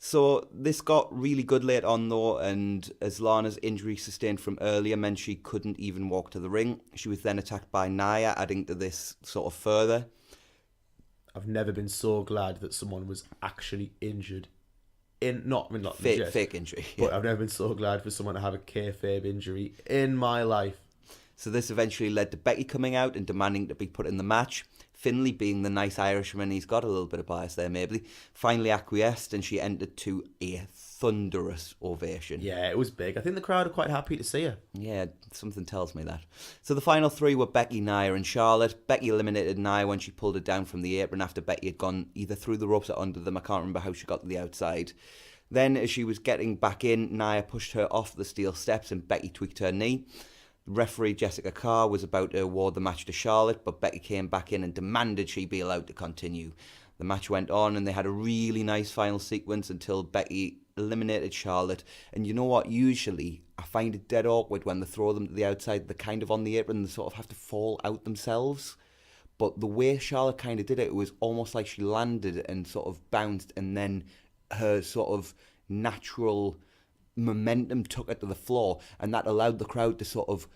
So this got really good late on though, and as Lana's injury sustained from earlier meant she couldn't even walk to the ring. She was then attacked by Nia, adding to this sort of further. I've never been so glad that someone was actually injured. Not Fake injury. But I've never been so glad for someone to have a kayfabe injury in my life. So this eventually led to Becky coming out and demanding to be put in the match. Finlay, being the nice Irishman he's got, a little bit of bias there maybe, finally acquiesced, and she entered to a thunderous ovation. Yeah, it was big. I think the crowd are quite happy to see her. Yeah, something tells me that. So the final three were Becky, Nia and Charlotte. Becky eliminated Nia when she pulled her down from the apron after Becky had gone either through the ropes or under them. I can't remember how she got to the outside. Then as she was getting back in, Nia pushed her off the steel steps and Becky tweaked her knee. Referee Jessica Carr was about to award the match to Charlotte, but Becky came back in and demanded she be allowed to continue. The match went on and they had a really nice final sequence until Becky eliminated Charlotte. And you know what? Usually I find it dead awkward when they throw them to the outside. They're kind of on the apron and they sort of have to fall out themselves. But the way Charlotte kind of did it was almost like she landed and sort of bounced, and then her sort of natural momentum took her to the floor, and that allowed the crowd to sort of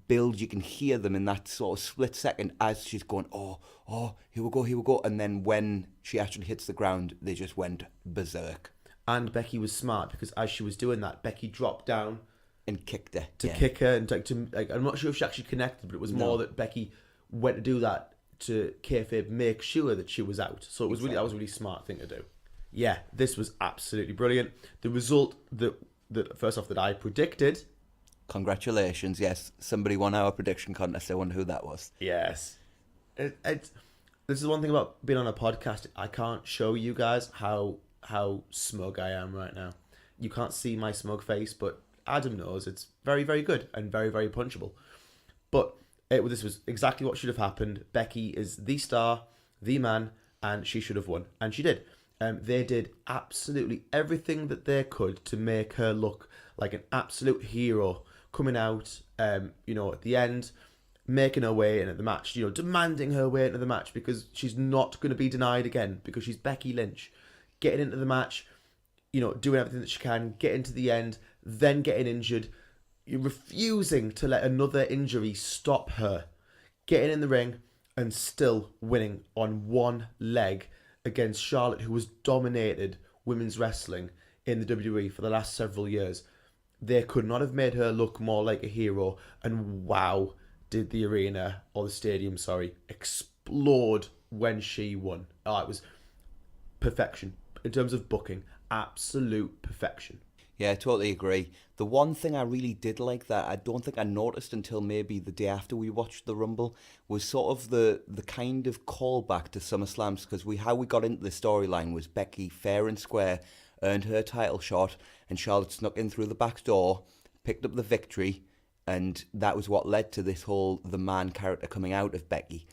build. You can hear them in that sort of split second as she's going, oh, here we go. And then when she actually hits the ground, they just went berserk. And Becky was smart because as she was doing that, Becky dropped down and kicked her. To kick her. And I'm not sure if she actually connected, but it was more that Becky went to do that to kayfabe make sure that she was out. So it was that was a really smart thing to do. Yeah, this was absolutely brilliant. The result that first off that I predicted. Congratulations, yes. Somebody won our prediction contest. I wonder who that was. Yes. This is one thing about being on a podcast. I can't show you guys how smug I am right now. You can't see my smug face, but Adam knows it's very, very good and very, very punchable. But this was exactly what should have happened. Becky is the star, the man, and she should have won. And she did. They did absolutely everything that they could to make her look like an absolute hero, coming out, at the end, making her way into the match, demanding her way into the match because she's not going to be denied again because she's Becky Lynch. Getting into the match, doing everything that she can, getting to the end, then getting injured, refusing to let another injury stop her, getting in the ring and still winning on one leg against Charlotte, who has dominated women's wrestling in the WWE for the last several years. They could not have made her look more like a hero. And wow, did the arena, or the stadium, explode when she won. Oh, it was perfection. In terms of booking, absolute perfection. Yeah, I totally agree. The one thing I really did like that I don't think I noticed until maybe the day after we watched the Rumble was sort of the kind of callback to SummerSlam, because how we got into the storyline was Becky fair and square earned her title shot and Charlotte snuck in through the back door, picked up the victory, and that was what led to this whole the man character coming out of Becky.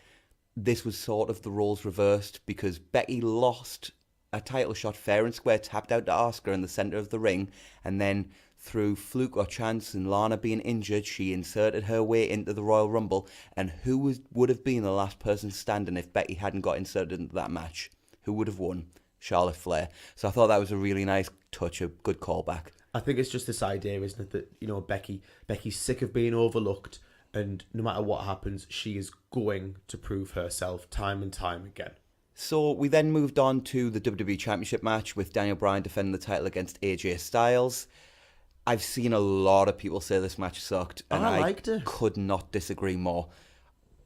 This was sort of the roles reversed because Becky lost a title shot fair and square, tapped out to Asuka in the centre of the ring, and then through fluke or chance and Lana being injured, she inserted her way into the Royal Rumble. And who would have been the last person standing if Becky hadn't got inserted into that match? Who would have won? Charlotte Flair. So I thought that was a really nice touch, a good callback. I think it's just this idea, isn't it, that Becky's sick of being overlooked, and no matter what happens, she is going to prove herself time and time again. So we then moved on to the WWE Championship match with Daniel Bryan defending the title against AJ Styles. I've seen a lot of people say this match sucked, and I liked it. Could not disagree more.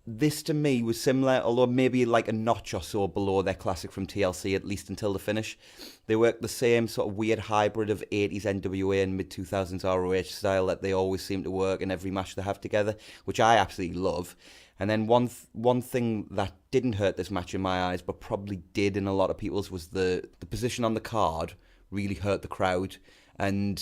This to me was similar, although maybe like a notch or so below their classic from TLC, at least until the finish. They worked the same sort of weird hybrid of 80s NWA and mid-2000s ROH style that they always seem to work in every match they have together, which I absolutely love. And then one thing that didn't hurt this match in my eyes, but probably did in a lot of people's, was the position on the card really hurt the crowd. And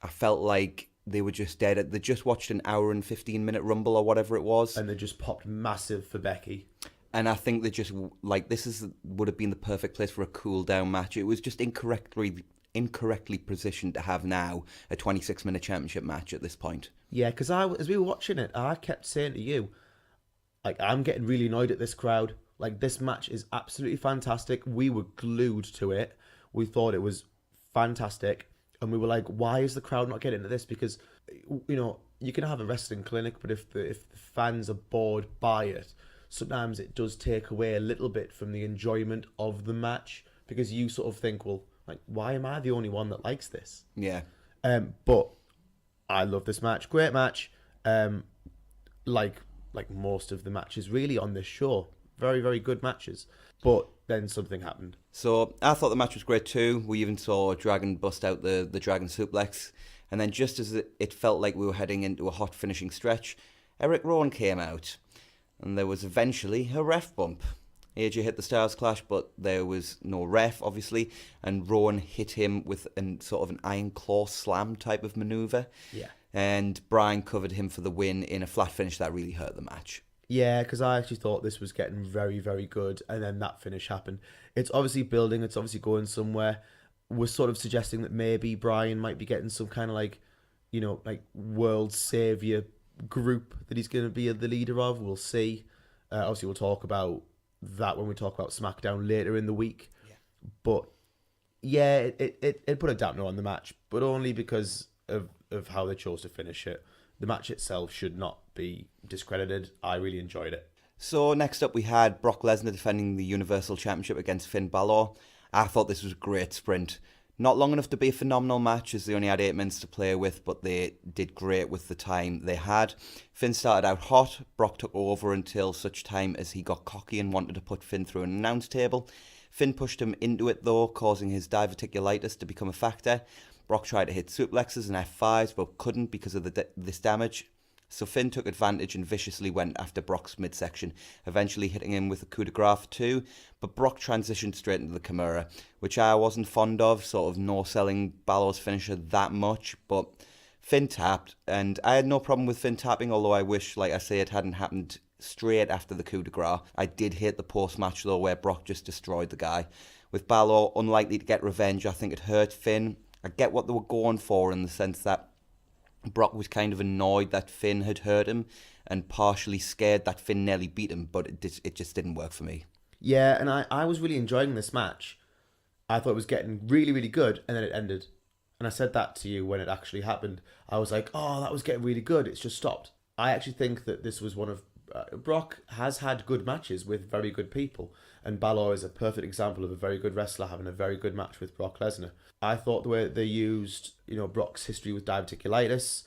I felt like they were just dead. They just watched an hour and 15-minute Rumble or whatever it was. And they just popped massive for Becky. And I think they just, would have been the perfect place for a cool-down match. It was just incorrectly incorrectly positioned to have now a 26-minute championship match at this point. Yeah, because as we were watching it, I kept saying to you, like, I'm getting really annoyed at this crowd. Like, this match is absolutely fantastic. We were glued to it. We thought it was fantastic. And we were like, why is the crowd not getting into this? Because, you know, you can have a wrestling clinic, but if the fans are bored by it, sometimes it does take away a little bit from the enjoyment of the match. Because you sort of think, well, like, why am I the only one that likes this? Yeah. But I love this match. Great match. Like most of the matches really on this show. Very, very good matches. But then something happened. So I thought the match was great too. We even saw Dragon bust out the Dragon suplex. And then just as it felt like we were heading into a hot finishing stretch, Eric Rowan came out. And there was eventually a ref bump. AJ hit the Stars Clash, but there was no ref, obviously. And Rowan hit him with sort of an Iron Claw slam type of maneuver. Yeah. And Brian covered him for the win in a flat finish that really hurt the match. Yeah, because I actually thought this was getting very, very good, and then that finish happened. It's obviously building, it's obviously going somewhere. We're sort of suggesting that maybe Brian might be getting some kind of like, you know, like world saviour group that he's going to be the leader of. We'll see. Obviously, we'll talk about that when we talk about SmackDown later in the week. Yeah. But yeah, it put a dampener on the match, but only because of how they chose to finish it. The match itself should not be discredited. I really enjoyed it. So next up we had Brock Lesnar defending the Universal Championship against Finn Balor. I thought this was a great sprint. Not long enough to be a phenomenal match as they only had 8 minutes to play with, but they did great with the time they had. Finn started out hot. Brock took over until such time as he got cocky and wanted to put Finn through an announce table. Finn pushed him into it though, causing his diverticulitis to become a factor. Brock tried to hit suplexes and F5s, but couldn't because of this damage. So Finn took advantage and viciously went after Brock's midsection, eventually hitting him with a coup de grace too. But Brock transitioned straight into the Kimura, which I wasn't fond of, sort of no-selling Balor's finisher that much. But Finn tapped, and I had no problem with Finn tapping, although I wish, like I say, it hadn't happened straight after the coup de grace. I did hate the post-match though, where Brock just destroyed the guy. With Balor unlikely to get revenge, I think it hurt Finn. I get what they were going for in the sense that Brock was kind of annoyed that Finn had hurt him and partially scared that Finn nearly beat him, but it just didn't work for me. Yeah, and I was really enjoying this match. I thought it was getting really, really good, and then it ended. And I said that to you when it actually happened. I was like, oh, that was getting really good. It's just stopped. I actually think that this was one of... Brock has had good matches with very good people, and Balor is a perfect example of a very good wrestler having a very good match with Brock Lesnar. I thought the way they used, you know, Brock's history with diverticulitis,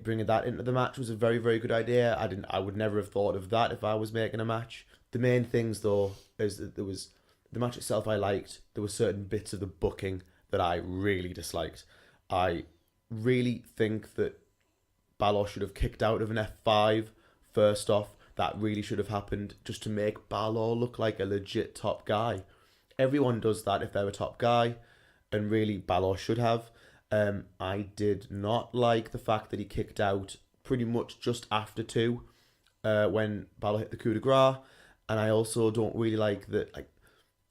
bringing that into the match was a very, very good idea. I would never have thought of that if I was making a match. The main things though is that there was the match itself I liked. There were certain bits of the booking that I really disliked. I really think that Balor should have kicked out of an F5 first off. That really should have happened just to make Balor look like a legit top guy. Everyone does that if they're a top guy, and really Balor should have. I did not like the fact that he kicked out pretty much just after 2 when Balor hit the coup de grace, and I also don't really like that. Like,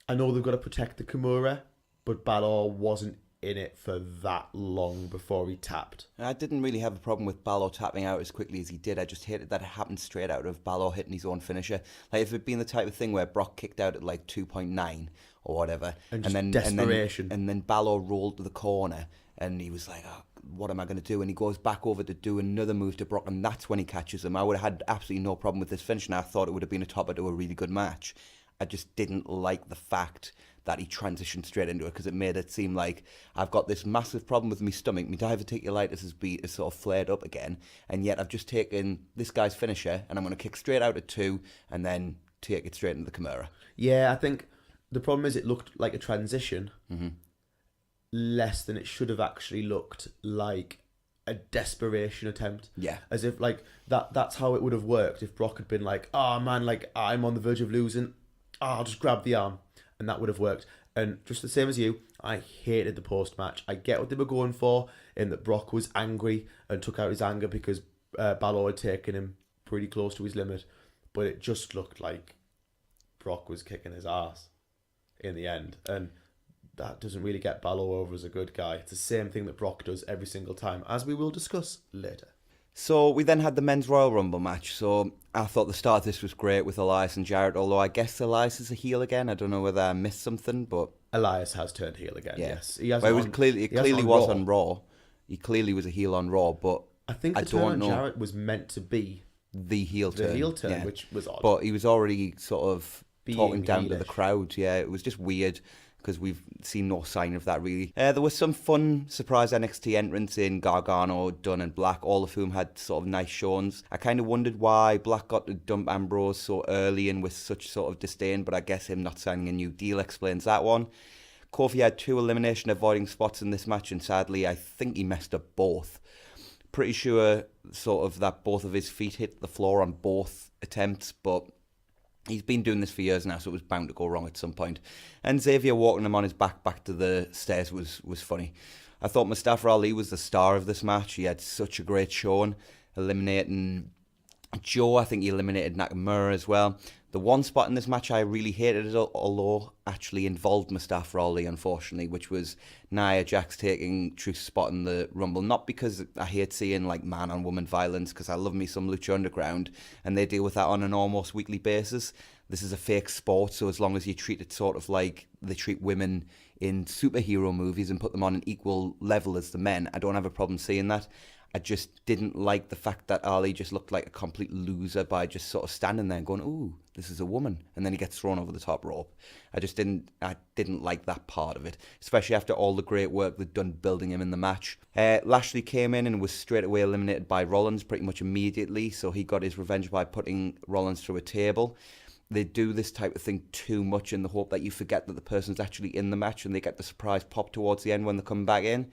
I know they've got to protect the Kimura, but Balor wasn't in it for that long before he tapped. I didn't really have a problem with Balor tapping out as quickly as he did. I just hated that it happened straight out of Balor hitting his own finisher. Like, if it had been the type of thing where Brock kicked out at like 2.9 or whatever, and then desperation, and then Balor rolled to the corner, and he was like, oh, what am I going to do? And he goes back over to do another move to Brock, and that's when he catches him. I would have had absolutely no problem with this finish, and I thought it would have been a topper to a really good match. I just didn't like the fact that he transitioned straight into it, because it made it seem like I've got this massive problem with my stomach. My diverticulitis is sort of flared up again, and yet I've just taken this guy's finisher and I'm going to kick straight out at 2 and then take it straight into the Kimura. Yeah, I think the problem is it looked like a transition less than it should have actually looked like a desperation attempt. Yeah. As if like that's how it would have worked if Brock had been like, oh man, like I'm on the verge of losing. Oh, I'll just grab the arm. And that would have worked. And just the same as you, I hated the post-match. I get what they were going for, in that Brock was angry and took out his anger because Balor had taken him pretty close to his limit. But it just looked like Brock was kicking his ass in the end. And that doesn't really get Balor over as a good guy. It's the same thing that Brock does every single time, as we will discuss later. So we then had the men's Royal Rumble match. So I thought the start of this was great with Elias and Jarrett, although I guess Elias is a heel again. I don't know whether I missed something, but Elias has turned heel again, yes. He has well, it clearly was on Raw. He clearly was a heel on Raw, but I think the turn on Jarrett was meant to be the heel turn, which was odd. But he was already sort of talking down heelish to the crowd. Yeah, it was just weird because we've seen no sign of that really. There was some fun surprise NXT entrants in Gargano, Dunn and Black, all of whom had sort of nice showings. I kind of wondered why Black got to dump Ambrose so early and with such sort of disdain, but I guess him not signing a new deal explains that one. Kofi had 2 elimination avoiding spots in this match, and sadly I think he messed up both. Pretty sure sort of that both of his feet hit the floor on both attempts, but he's been doing this for years now, so it was bound to go wrong at some point. And Xavier walking him on his back to the stairs was funny. I thought Mustafa Ali was the star of this match. He had such a great showing, eliminating Joe. I think he eliminated Nakamura as well. The one spot in this match I really hated, although actually involved Mustafa Ali, unfortunately, which was Nia Jax taking Truth's spot in the Rumble. Not because I hate seeing like man-on-woman violence, because I love me some Lucha Underground, and they deal with that on an almost weekly basis. This is a fake sport, so as long as you treat it sort of like they treat women in superhero movies and put them on an equal level as the men, I don't have a problem seeing that. I just didn't like the fact that Ali just looked like a complete loser by just sort of standing there and going, ooh, this is a woman. And then he gets thrown over the top rope. I didn't like that part of it, especially after all the great work they'd done building him in the match. Lashley came in and was straight away eliminated by Rollins pretty much immediately. So he got his revenge by putting Rollins through a table. They do this type of thing too much in the hope that you forget that the person's actually in the match and they get the surprise pop towards the end when they come back in.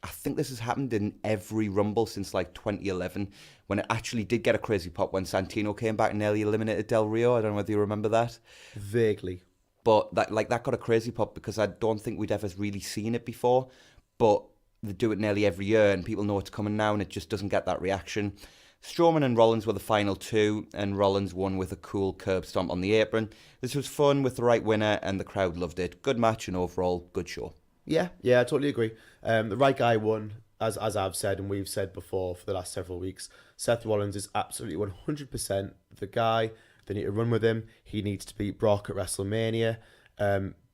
I think this has happened in every Rumble since like 2011, when it actually did get a crazy pop when Santino came back and nearly eliminated Del Rio. I don't know whether you remember that. Vaguely. But that got a crazy pop because I don't think we'd ever really seen it before. But they do it nearly every year and people know it's coming now and it just doesn't get that reaction. Strowman and Rollins were the final 2, and Rollins won with a cool curb stomp on the apron. This was fun with the right winner and the crowd loved it. Good match and overall good show. Yeah, I totally agree. The right guy won, as I've said and we've said before for the last several weeks. Seth Rollins is absolutely 100% the guy. They need to run with him. He needs to beat Brock at WrestleMania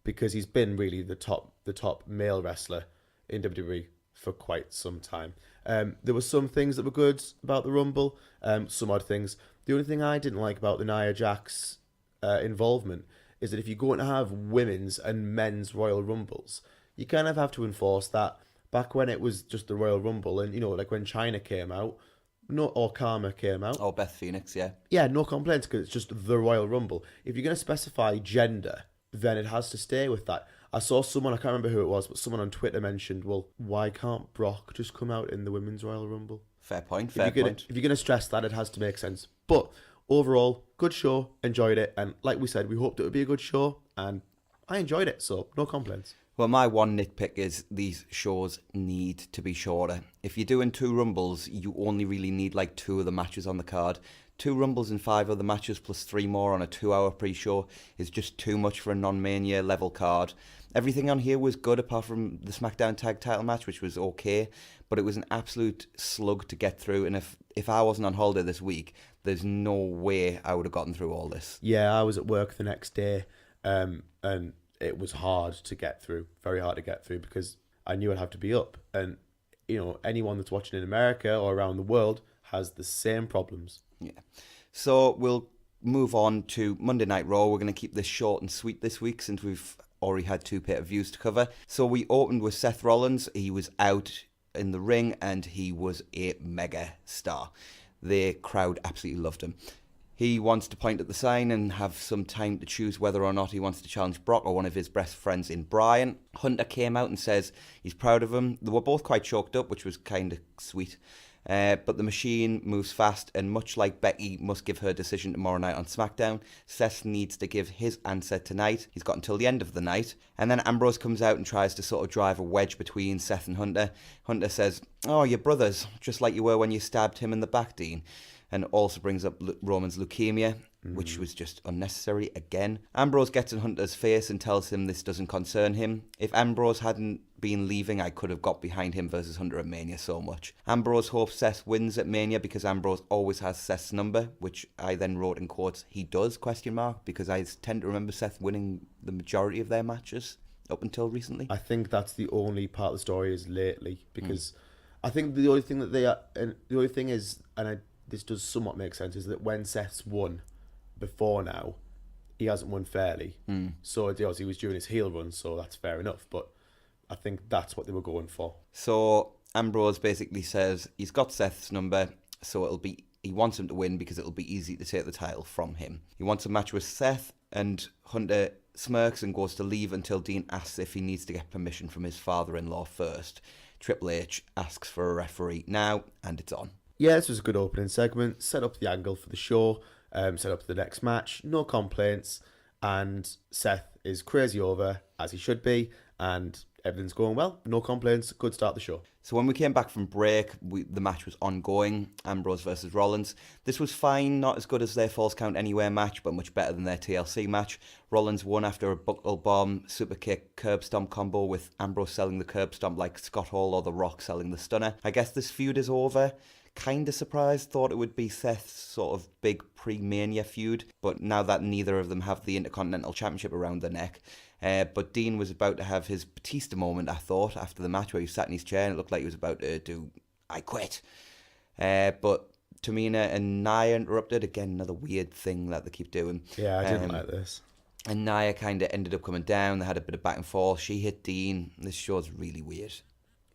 because he's been really the top male wrestler in WWE for quite some time. There were some things that were good about the Rumble, some odd things. The only thing I didn't like about the Nia Jax involvement is that if you're going to have women's and men's Royal Rumbles, you kind of have to enforce that. Back when it was just the Royal Rumble, and like when China came out, or Karma came out, or Beth Phoenix, yeah, no complaints because it's just the Royal Rumble. If you're going to specify gender, then it has to stay with that. I saw someone, I can't remember who it was, but someone on Twitter mentioned, well, why can't Brock just come out in the Women's Royal Rumble? Fair point. If you're going to stress that, it has to make sense. But overall, good show, enjoyed it, and like we said, we hoped it would be a good show, and I enjoyed it, so no complaints. Well, my one nitpick is these shows need to be shorter. If you're doing 2 Rumbles, you only really need like 2 of the matches on the card. 2 Rumbles and 5 other matches plus 3 more on a 2-hour pre-show is just too much for a non-Mania level card. Everything on here was good apart from the SmackDown Tag Title match, which was okay, but it was an absolute slug to get through. And if I wasn't on holiday this week, there's no way I would have gotten through all this. Yeah, I was at work the next day, and it was hard to get through, very hard to get through, because I knew I'd have to be up. And, anyone that's watching in America or around the world has the same problems. Yeah. So we'll move on to Monday Night Raw. We're going to keep this short and sweet this week since we've already had 2 pay-per-views to cover. So we opened with Seth Rollins. He was out in the ring and he was a mega star. The crowd absolutely loved him. He wants to point at the sign and have some time to choose whether or not he wants to challenge Brock or one of his best friends in Bryan. Hunter came out and says he's proud of him. They were both quite choked up, which was kind of sweet. But the machine moves fast, and much like Becky must give her decision tomorrow night on SmackDown, Seth needs to give his answer tonight. He's got until the end of the night. And then Ambrose comes out and tries to sort of drive a wedge between Seth and Hunter. Hunter says, "Oh, you're brothers, just like you were when you stabbed him in the back, Dean." and also brings up Roman's leukemia, which was just unnecessary again. Ambrose gets in Hunter's face and tells him this doesn't concern him. If Ambrose hadn't been leaving, I could have got behind him versus Hunter at Mania so much. Ambrose hopes Seth wins at Mania because Ambrose always has Seth's number, which I then wrote in quotes, he does, ? Because I tend to remember Seth winning the majority of their matches up until recently. I think that's the only part of the story is lately, because I think the only thing that they are, and the only thing is, this does somewhat make sense, is that when Seth's won before now, he hasn't won fairly. So he was during his heel run, so that's fair enough. But I think that's what they were going for. So Ambrose basically says he's got Seth's number, so he wants him to win because it'll be easy to take the title from him. He wants a match with Seth, and Hunter smirks and goes to leave until Dean asks if he needs to get permission from his father-in-law first. Triple H asks for a referee now, and it's on. Yeah, this was a good opening segment. Set up the angle for the show. Set up the next match. No complaints. And Seth is crazy over, as he should be. And everything's going well. No complaints. Good start to the show. So when we came back from break, the match was ongoing. Ambrose versus Rollins. This was fine. Not as good as their Falls Count Anywhere match, but much better than their TLC match. Rollins won after a buckle bomb, super kick, curb stomp combo, with Ambrose selling the curb stomp like Scott Hall or The Rock selling the stunner. I guess this feud is over. Kind of surprised, thought it would be Seth's sort of big pre-Mania feud, but now that neither of them have the Intercontinental Championship around their neck. But Dean was about to have his Batista moment, I thought, after the match where he sat in his chair and it looked like he was about to do, I quit. But Tamina and Nia interrupted. Again, another weird thing that they keep doing. Yeah, I didn't like this. And Nia kind of ended up coming down. They had a bit of back and forth. She hit Dean. This show's really weird.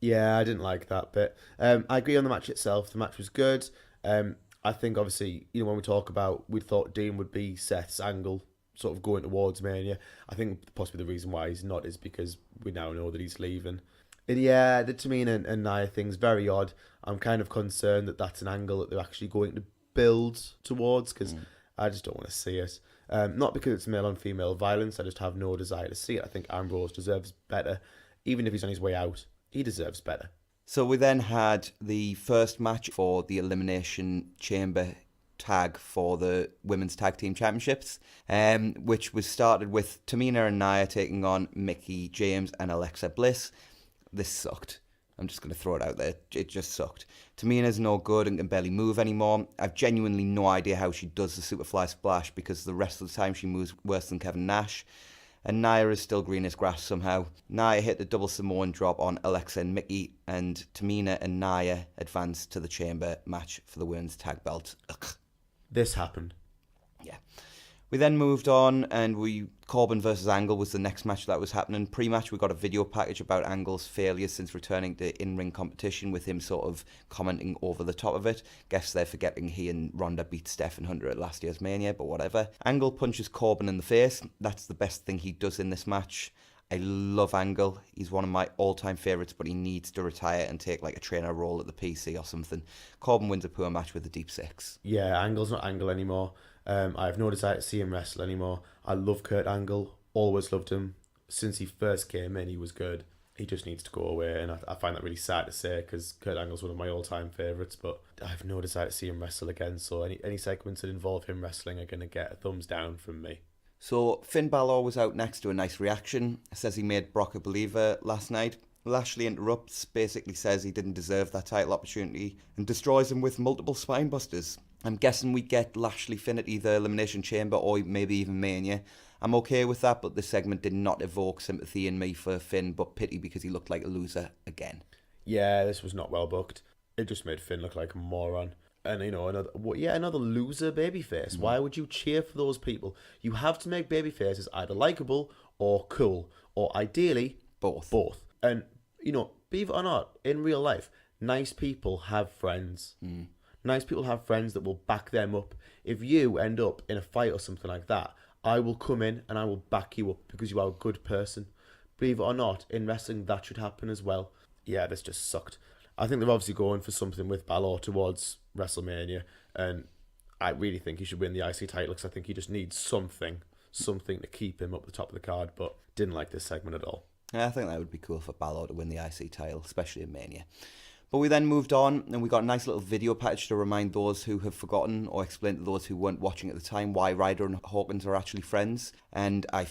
Yeah, I didn't like that bit. I agree on the match itself. The match was good. I think, obviously, when we talk about, we thought Dean would be Seth's angle, sort of going towards Mania. I think possibly the reason why he's not is because we now know that he's leaving. And yeah, the Tamina and Nia thing's very odd. I'm kind of concerned that that's an angle that they're actually going to build towards, because I just don't want to see it. Not because it's male on female violence. I just have no desire to see it. I think Ambrose deserves better. Even if he's on his way out, he deserves better. So we then had the first match for the Elimination Chamber tag for the Women's Tag Team Championships, which was started with Tamina and Nia taking on Mickie James and Alexa Bliss. This sucked. I'm just going to throw it out there. It just sucked. Tamina's no good and can barely move anymore. I've genuinely no idea how she does the Superfly Splash, because the rest of the time she moves worse than Kevin Nash. And Nia is still green as grass somehow. Nia hit the double Samoan drop on Alexa and Mickie, and Tamina and Nia advanced to the chamber match for the women's tag belt. Ugh. This happened. Yeah. We then moved on, and Corbin versus Angle was the next match that was happening. Pre-match, we got a video package about Angle's failures since returning to in-ring competition, with him sort of commenting over the top of it. Guess they're forgetting he and Ronda beat Steph and Hunter at last year's Mania, but whatever. Angle punches Corbin in the face. That's the best thing he does in this match. I love Angle. He's one of my all-time favourites, but he needs to retire and take like a trainer role at the PC or something. Corbin wins a poor match with a deep six. Yeah, Angle's not Angle anymore. I have no desire to see him wrestle anymore. I love Kurt Angle. Always loved him. Since he first came in, he was good. He just needs to go away, and I find that really sad to say, because Kurt Angle's one of my all-time favourites, but I have no desire to see him wrestle again, so any segments that involve him wrestling are going to get a thumbs down from me. So Finn Balor was out next to a nice reaction. Says he made Brock a believer last night. Lashley interrupts, basically says he didn't deserve that title opportunity, and destroys him with multiple spine busters. I'm guessing we get Lashley Finn at either Elimination Chamber or maybe even Mania. I'm okay with that, but this segment did not evoke sympathy in me for Finn, but pity because he looked like a loser again. Yeah, this was not well booked. It just made Finn look like a moron. And, another loser babyface. Why would you cheer for those people? You have to make babyfaces either likable or cool, or ideally, Both. And, believe it or not, in real life, nice people have friends. Nice people have friends that will back them up. If you end up in a fight or something like that, I will come in and I will back you up because you are a good person. Believe it or not, in wrestling, that should happen as well. Yeah, this just sucked. I think they're obviously going for something with Balor towards WrestleMania, and I really think he should win the IC title, because I think he just needs something to keep him up the top of the card, but didn't like this segment at all. Yeah, I think that would be cool for Balor to win the IC title, especially in Mania. But we then moved on and we got a nice little video package to remind those who have forgotten or explain to those who weren't watching at the time why Ryder and Hawkins are actually friends. And I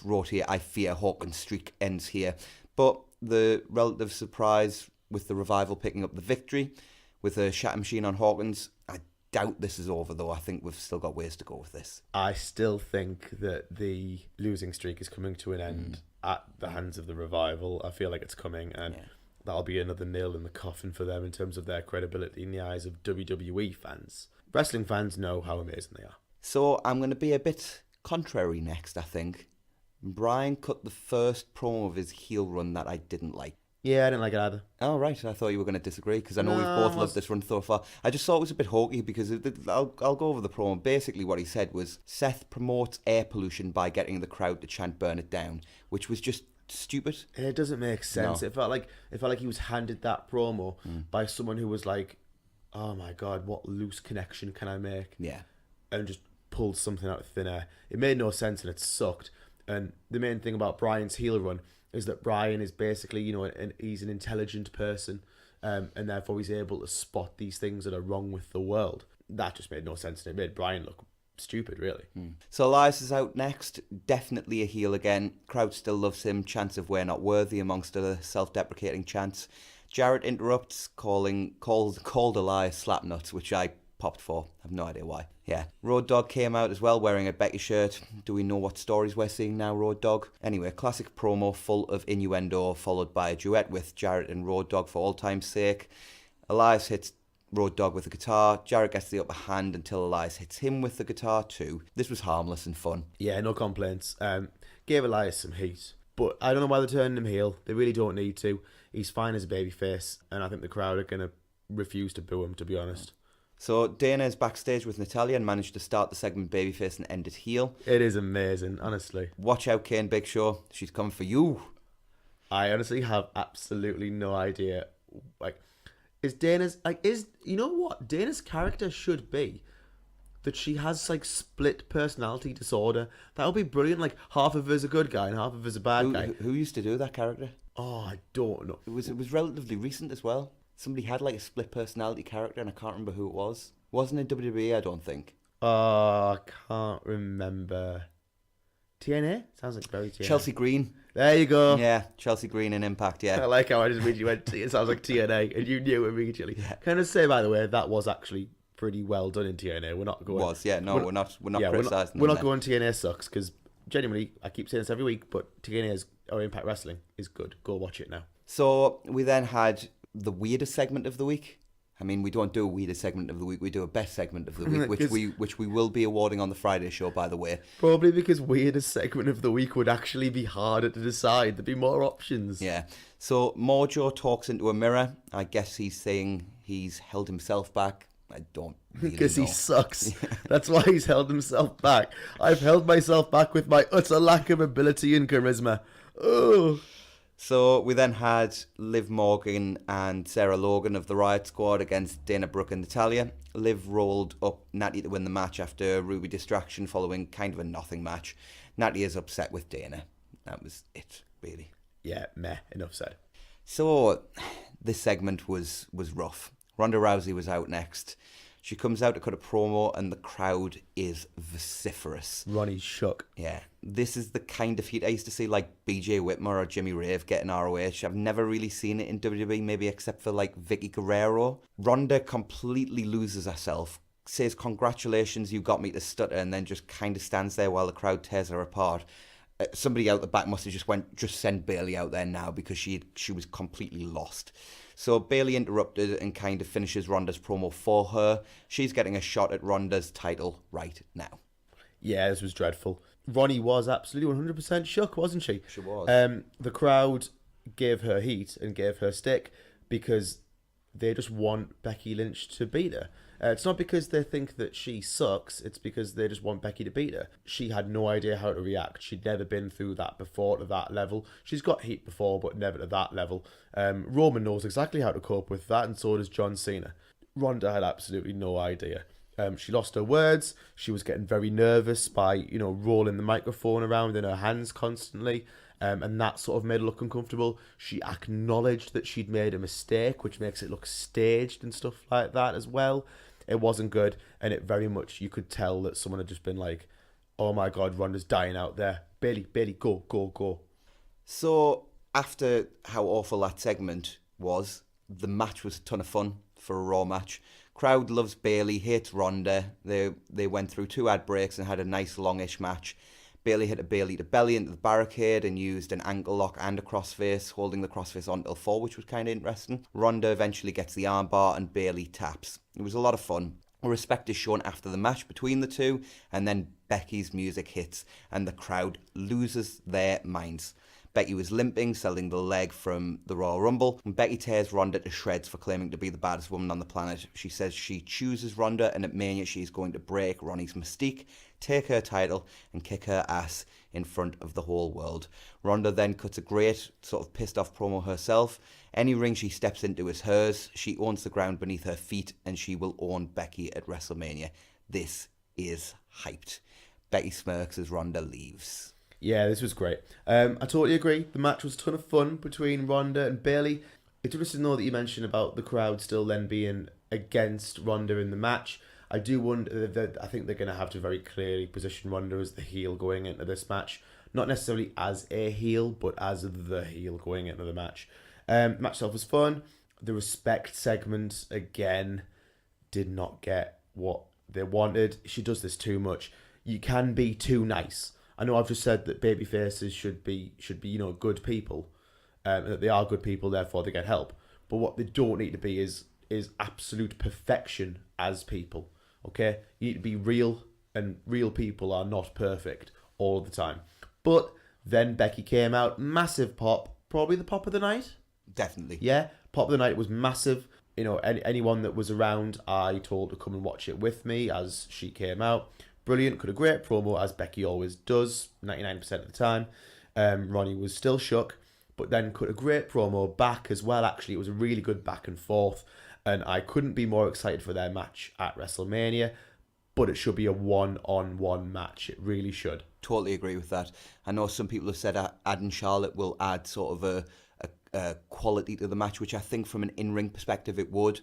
wrote here, I fear Hawkins' streak ends here. But the relative surprise with the Revival picking up the victory with a shatter machine on Hawkins, I doubt this is over though. I think we've still got ways to go with this. I still think that the losing streak is coming to an end at the hands of the Revival. I feel like it's coming, and that'll be another nail in the coffin for them in terms of their credibility in the eyes of WWE fans. Wrestling fans know how amazing they are. So I'm going to be a bit contrary next, I think. Brian cut the first promo of his heel run that I didn't like. Yeah, I didn't like it either. Oh, right. I thought you were going to disagree because I know we've both loved this run so far. I just thought it was a bit hokey because I'll go over the promo. Basically, what he said was Seth promotes air pollution by getting the crowd to chant "Burn It Down," which was just stupid. It doesn't make sense. No. It felt like he was handed that promo by someone who was like, "Oh my god, what loose connection can I make?" Yeah. And just pulled something out of thin air. It made no sense and it sucked. And the main thing about Brian's heel run is that Brian is basically, he's an intelligent person, and therefore he's able to spot these things that are wrong with the world. That just made no sense, and it made Brian look stupid, really. So Elias is out next, definitely a heel again. Crowd still loves him. Chants of "We're not worthy" amongst other self-deprecating chants. Jarrett interrupts, called Elias slapnuts, which I popped for. I have no idea why. Yeah. Road Dogg came out as well wearing a Becky shirt. Do we know what stories we're seeing now, Road Dogg? Anyway, classic promo full of innuendo, followed by a duet with Jarrett and Road Dogg for all time's sake. Elias hits Road Dogg with the guitar. Jarrett gets the upper hand until Elias hits him with the guitar too. This was harmless and fun. Yeah, no complaints. Gave Elias some heat. But I don't know why they're turning him heel. They really don't need to. He's fine as a babyface, and I think the crowd are going to refuse to boo him, to be honest. So Dana is backstage with Natalya and managed to start the segment babyface and end it heel. It is amazing, honestly. Watch out, Kane Big Show. She's coming for you. I honestly have absolutely no idea. Dana's character should be that she has split personality disorder. That would be brilliant. Like half of her is a good guy and half of her is a bad guy. Who used to do that character? Oh, I don't know. It was relatively recent as well. Somebody had a split personality character and I can't remember who it was. Wasn't in WWE, I don't think. I can't remember. TNA? Sounds like very TNA. Chelsea Green. There you go. Yeah, Chelsea Green in Impact, yeah. I like how I just immediately went, it sounds like TNA, and you knew immediately. Yeah. Can I say, by the way, that was actually pretty well done in TNA. We're not going... we're not criticising them. We're not going TNA sucks, because genuinely, I keep saying this every week, but TNA's, or Impact Wrestling, is good. Go watch it now. So, we then had the weirdest segment of the week. I mean, we don't do a weirdest segment of the week. We do a best segment of the week, which we will be awarding on the Friday show, by the way. Probably because weirdest segment of the week would actually be harder to decide. There'd be more options. Yeah. So Mojo talks into a mirror. I guess he's saying he's held himself back. I don't really know. Because he sucks. That's why he's held himself back. I've held myself back with my utter lack of ability and charisma. Oh. So we then had Liv Morgan and Sarah Logan of the Riot Squad against Dana Brooke and Natalya. Liv rolled up Natty to win the match after a Ruby distraction following kind of a nothing match. Natty is upset with Dana. That was it, really. Yeah, meh. Enough said. So this segment was rough. Ronda Rousey was out next. She comes out to cut a promo and the crowd is vociferous. Ronnie's shook. Yeah. This is the kind of heat I used to see like BJ Whitmer or Jimmy Rave getting ROH. I've never really seen it in WWE, maybe except for Vicky Guerrero. Ronda completely loses herself, says congratulations, you got me to stutter, and then just kind of stands there while the crowd tears her apart. Somebody out the back must have just send Bayley out there now because she was completely lost. So Bayley interrupted and kind of finishes Ronda's promo for her. She's getting a shot at Ronda's title right now. Yeah, this was dreadful. Ronnie was absolutely 100% shook, wasn't she? She was. The crowd gave her heat and gave her stick because they just want Becky Lynch to beat her. It's not because they think that she sucks, it's because they just want Becky to beat her. She had no idea how to react. She'd never been through that before to that level. She's got heat before, but never to that level. Roman knows exactly how to cope with that, and so does John Cena. Ronda had absolutely no idea. She lost her words. She was getting very nervous by, rolling the microphone around in her hands constantly. And that sort of made her look uncomfortable. She acknowledged that she'd made a mistake, which makes it look staged and stuff like that as well. It wasn't good, and it very much, you could tell that someone had just been like, oh my God, Ronda's dying out there. Bailey, Bailey, go, go, go. So after how awful that segment was, the match was a ton of fun for a Raw match. Crowd loves Bailey, hates Ronda. They went through 2 ad breaks and had a nice longish match. Bailey hit a Bailey to belly into the barricade and used an ankle lock and a crossface, holding the crossface on till 4, which was kind of interesting. Ronda eventually gets the armbar and Bailey taps. It was a lot of fun. Respect is shown after the match between the two, and then Becky's music hits and the crowd loses their minds. Becky was limping, selling the leg from the Royal Rumble, and Becky tears Ronda to shreds for claiming to be the baddest woman on the planet. She says she chooses Ronda, and at Mania she is going to break Ronnie's mystique, take her title, and kick her ass in front of the whole world. Ronda then cuts a great, sort of pissed off promo herself. Any ring she steps into is hers. She owns the ground beneath her feet, and she will own Becky at WrestleMania. This is hyped. Becky smirks as Ronda leaves. Yeah, this was great. I totally agree. The match was a ton of fun between Ronda and Bailey. It's interesting though that you mentioned about the crowd still then being against Ronda in the match. I do wonder that I think they're going to have to very clearly position Ronda as the heel going into this match. Not necessarily as a heel, but as the heel going into the match. Match itself was fun. The respect segment, again, did not get what they wanted. She does this too much. You can be too nice. I know I've just said that baby faces should be good people, and that they are good people, therefore they get help. But what they don't need to be is absolute perfection as people. Okay, you need to be real, and real people are not perfect all the time. But then Becky came out, massive pop, probably the pop of the night. Definitely. Yeah, pop of the night was massive. Anyone that was around, I told to come and watch it with me as she came out. Brilliant, cut a great promo, as Becky always does, 99% of the time. Ronnie was still shook, but then cut a great promo back as well. Actually, it was a really good back and forth, and I couldn't be more excited for their match at WrestleMania, but it should be a one-on-one match. It really should. Totally agree with that. I know some people have said adding Charlotte will add sort of a quality to the match, which I think from an in-ring perspective it would,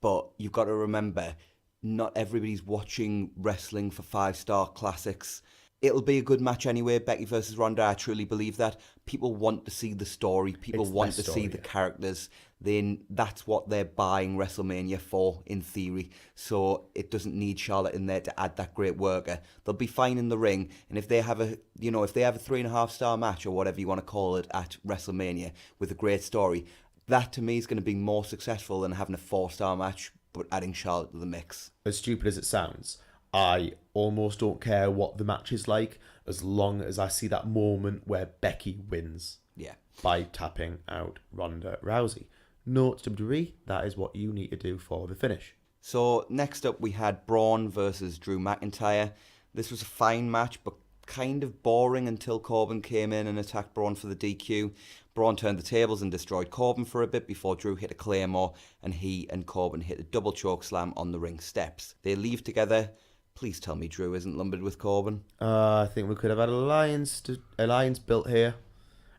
but you've got to remember, not everybody's watching wrestling for 5-star classics. It'll be a good match anyway, Becky versus Ronda. I truly believe that. People want to see the story. People want to see the characters. Then that's what they're buying WrestleMania for, in theory. So it doesn't need Charlotte in there to add that great worker. They'll be fine in the ring. And if they have a 3.5-star match or whatever you want to call it at WrestleMania with a great story, that to me is going to be more successful than having a 4-star match but adding Charlotte to the mix. As stupid as it sounds, I almost don't care what the match is like as long as I see that moment where Becky wins. Yeah. By tapping out Ronda Rousey. Note to WWE, that is what you need to do for the finish. So next up we had Braun versus Drew McIntyre. This was a fine match, but kind of boring until Corbin came in and attacked Braun for the DQ. Braun turned the tables and destroyed Corbin for a bit before Drew hit a Claymore and he and Corbin hit a double choke slam on the ring steps. They leave together. Please tell me Drew isn't lumbered with Corbin. I think we could have had an alliance built here.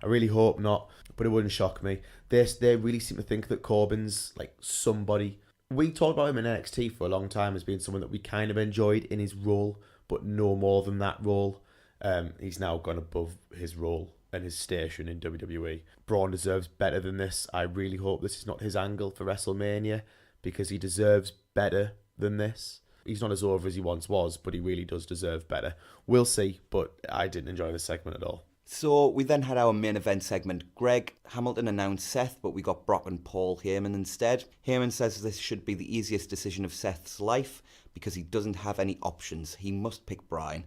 I really hope not, but it wouldn't shock me. They really seem to think that Corbin's like somebody. We talked about him in NXT for a long time as being someone that we kind of enjoyed in his role, but no more than that role. He's now gone above his role and his station in WWE. Braun deserves better than this. I really hope this is not his angle for WrestleMania, because he deserves better than this. He's not as over as he once was, but he really does deserve better. We'll see, but I didn't enjoy this segment at all. So we then had our main event segment. Greg Hamilton announced Seth, but we got Brock and Paul Heyman instead. Heyman says this should be the easiest decision of Seth's life because he doesn't have any options. He must pick Bryan.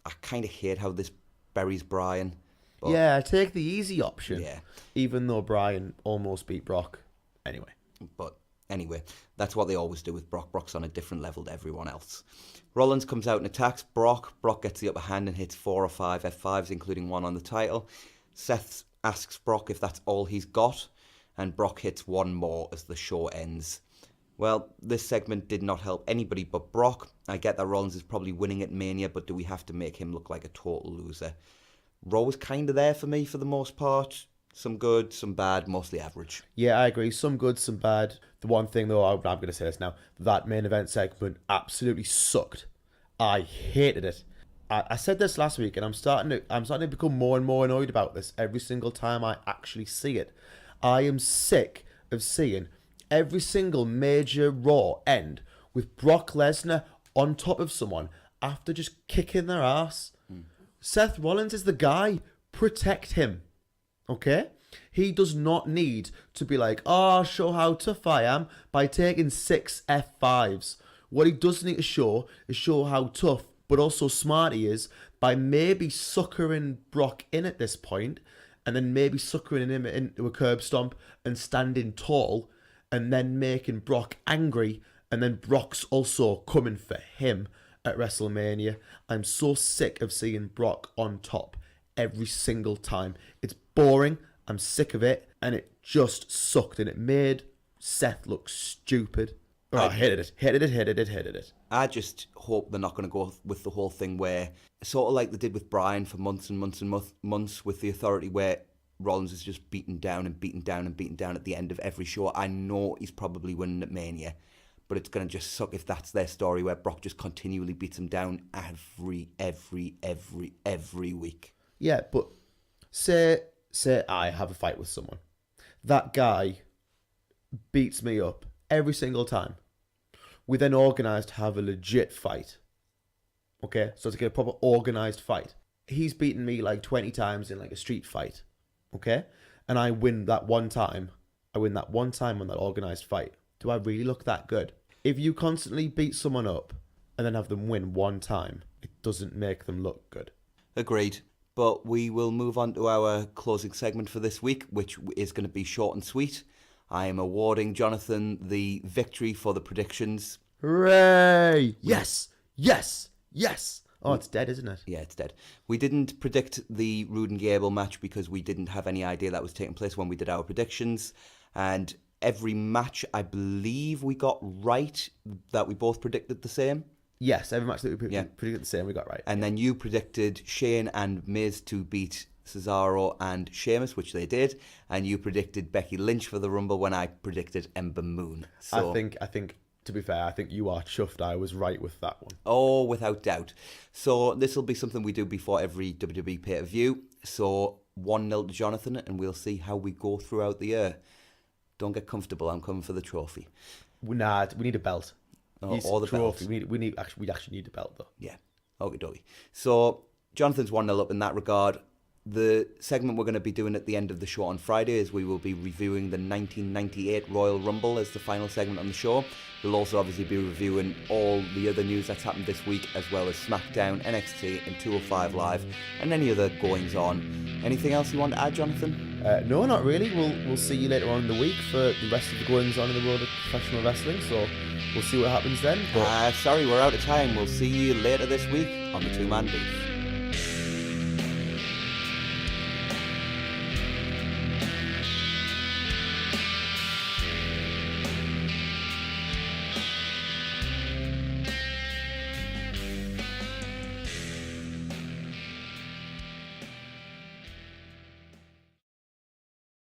I kind of hate how this buries Bryan. Yeah, take the easy option. Yeah. Even though Bryan almost beat Brock. Anyway, that's what they always do with Brock. Brock's on a different level to everyone else. Rollins comes out and attacks Brock. Brock gets the upper hand and hits 4 or 5 F5s, including one on the title. Seth asks Brock if that's all he's got, and Brock hits one more as the show ends. Well, this segment did not help anybody but Brock. I get that Rollins is probably winning at Mania, but do we have to make him look like a total loser? Raw was kind of there for me for the most part. Some good, some bad, mostly average. Yeah, I agree. Some good, some bad. The one thing, though, I'm going to say this now, that main event segment absolutely sucked. I hated it. I said this last week, and I'm starting to become more and more annoyed about this every single time I actually see it. I am sick of seeing every single major Raw end with Brock Lesnar on top of someone after just kicking their ass. Seth Rollins is the guy. Protect him. Okay? He does not need to be like, oh, show how tough I am by taking 6 F5s. What he does need to show is show how tough but also smart he is by maybe suckering Brock in at this point and then maybe suckering him into a curb stomp and standing tall and then making Brock angry and then Brock's also coming for him at WrestleMania. I'm so sick of seeing Brock on top every single time. It's boring, I'm sick of it, and it just sucked and it made Seth look stupid. Oh, I hated it. I just hope they're not going to go with the whole thing where, sort of like they did with Bryan for months and months and months with the Authority, where Rollins is just beaten down at the end of every show. I know he's probably winning at Mania, but it's going to just suck if that's their story, where Brock just continually beats him down every week. Yeah, but say I have a fight with someone. That guy beats me up every single time. We then organise to have a legit fight. Okay? So to get a proper organised fight. He's beaten me like 20 times in like a street fight. Okay? And I win that one time. on that organised fight. Do I really look that good? If you constantly beat someone up and then have them win one time, it doesn't make them look good. Agreed. But we will move on to our closing segment for this week, which is going to be short and sweet. I am awarding Jonathan the victory for the predictions. Hooray! Yes! Oh, it's dead, isn't it? Yeah, it's dead. We didn't predict the Rude and Gable match because we didn't have any idea that was taking place when we did our predictions. And every match, I believe we got right, that we both predicted the same. Yes, every match that we predicted the same, we got right. And then you predicted Shane and Miz to beat Cesaro and Sheamus, which they did, and you predicted Becky Lynch for the Rumble when I predicted Ember Moon. So, I think to be fair, I think you are chuffed I was right with that one. Oh, without doubt. So this will be something we do before every WWE pay-per-view. So 1-0 to Jonathan, and we'll see how we go throughout the year. Don't get comfortable, I'm coming for the trophy. Nah, we need a belt. Or the trophy. belt. We actually need a belt though. Yeah, okie dokie. So Jonathan's 1-0 up in that regard. The segment we're going to be doing at the end of the show on Friday is we will be reviewing the 1998 Royal Rumble as the final segment on the show. We'll also obviously be reviewing all the other news that's happened this week, as well as SmackDown, NXT and 205 Live, and any other goings on. Anything else you want to add, Jonathan? No, not really. We'll see you later on in the week for the rest of the goings on in the world of professional wrestling, so we'll see what happens then. Sorry, we're out of time. We'll see you later this week on the Two Man Beef.